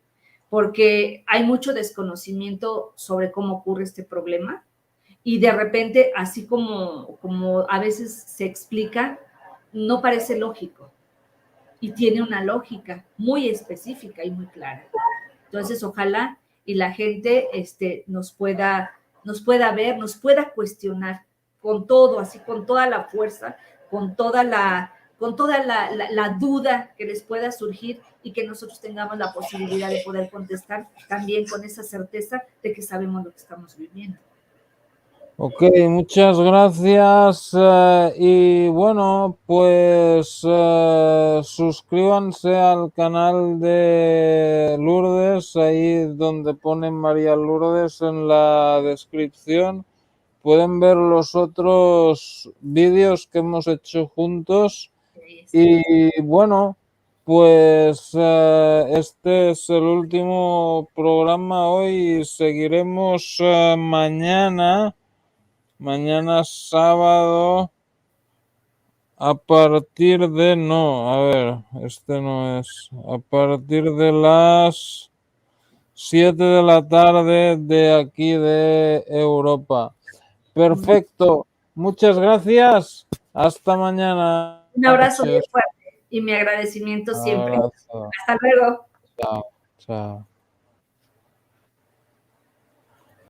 porque hay mucho desconocimiento sobre cómo ocurre este problema y de repente, así como a veces se explica, no parece lógico y tiene una lógica muy específica y muy clara. Entonces, ojalá y la gente nos pueda ver, nos pueda cuestionar con todo, así con toda la fuerza, con toda la duda que les pueda surgir y que nosotros tengamos la posibilidad de poder contestar también con esa certeza de que sabemos lo que estamos viviendo. Ok, muchas gracias. Y bueno, pues suscríbanse al canal de Lourdes, ahí donde ponen María Lourdes en la descripción. Pueden ver los otros vídeos que hemos hecho juntos. Y bueno, pues este es el último programa hoy. Seguiremos mañana. Mañana sábado a partir de, no, a ver, este no es, a partir de las 7 de la tarde de aquí de Europa. Perfecto, muchas gracias, hasta mañana. Un abrazo muy fuerte y mi agradecimiento siempre. Abrazo. Hasta luego. Chao, chao.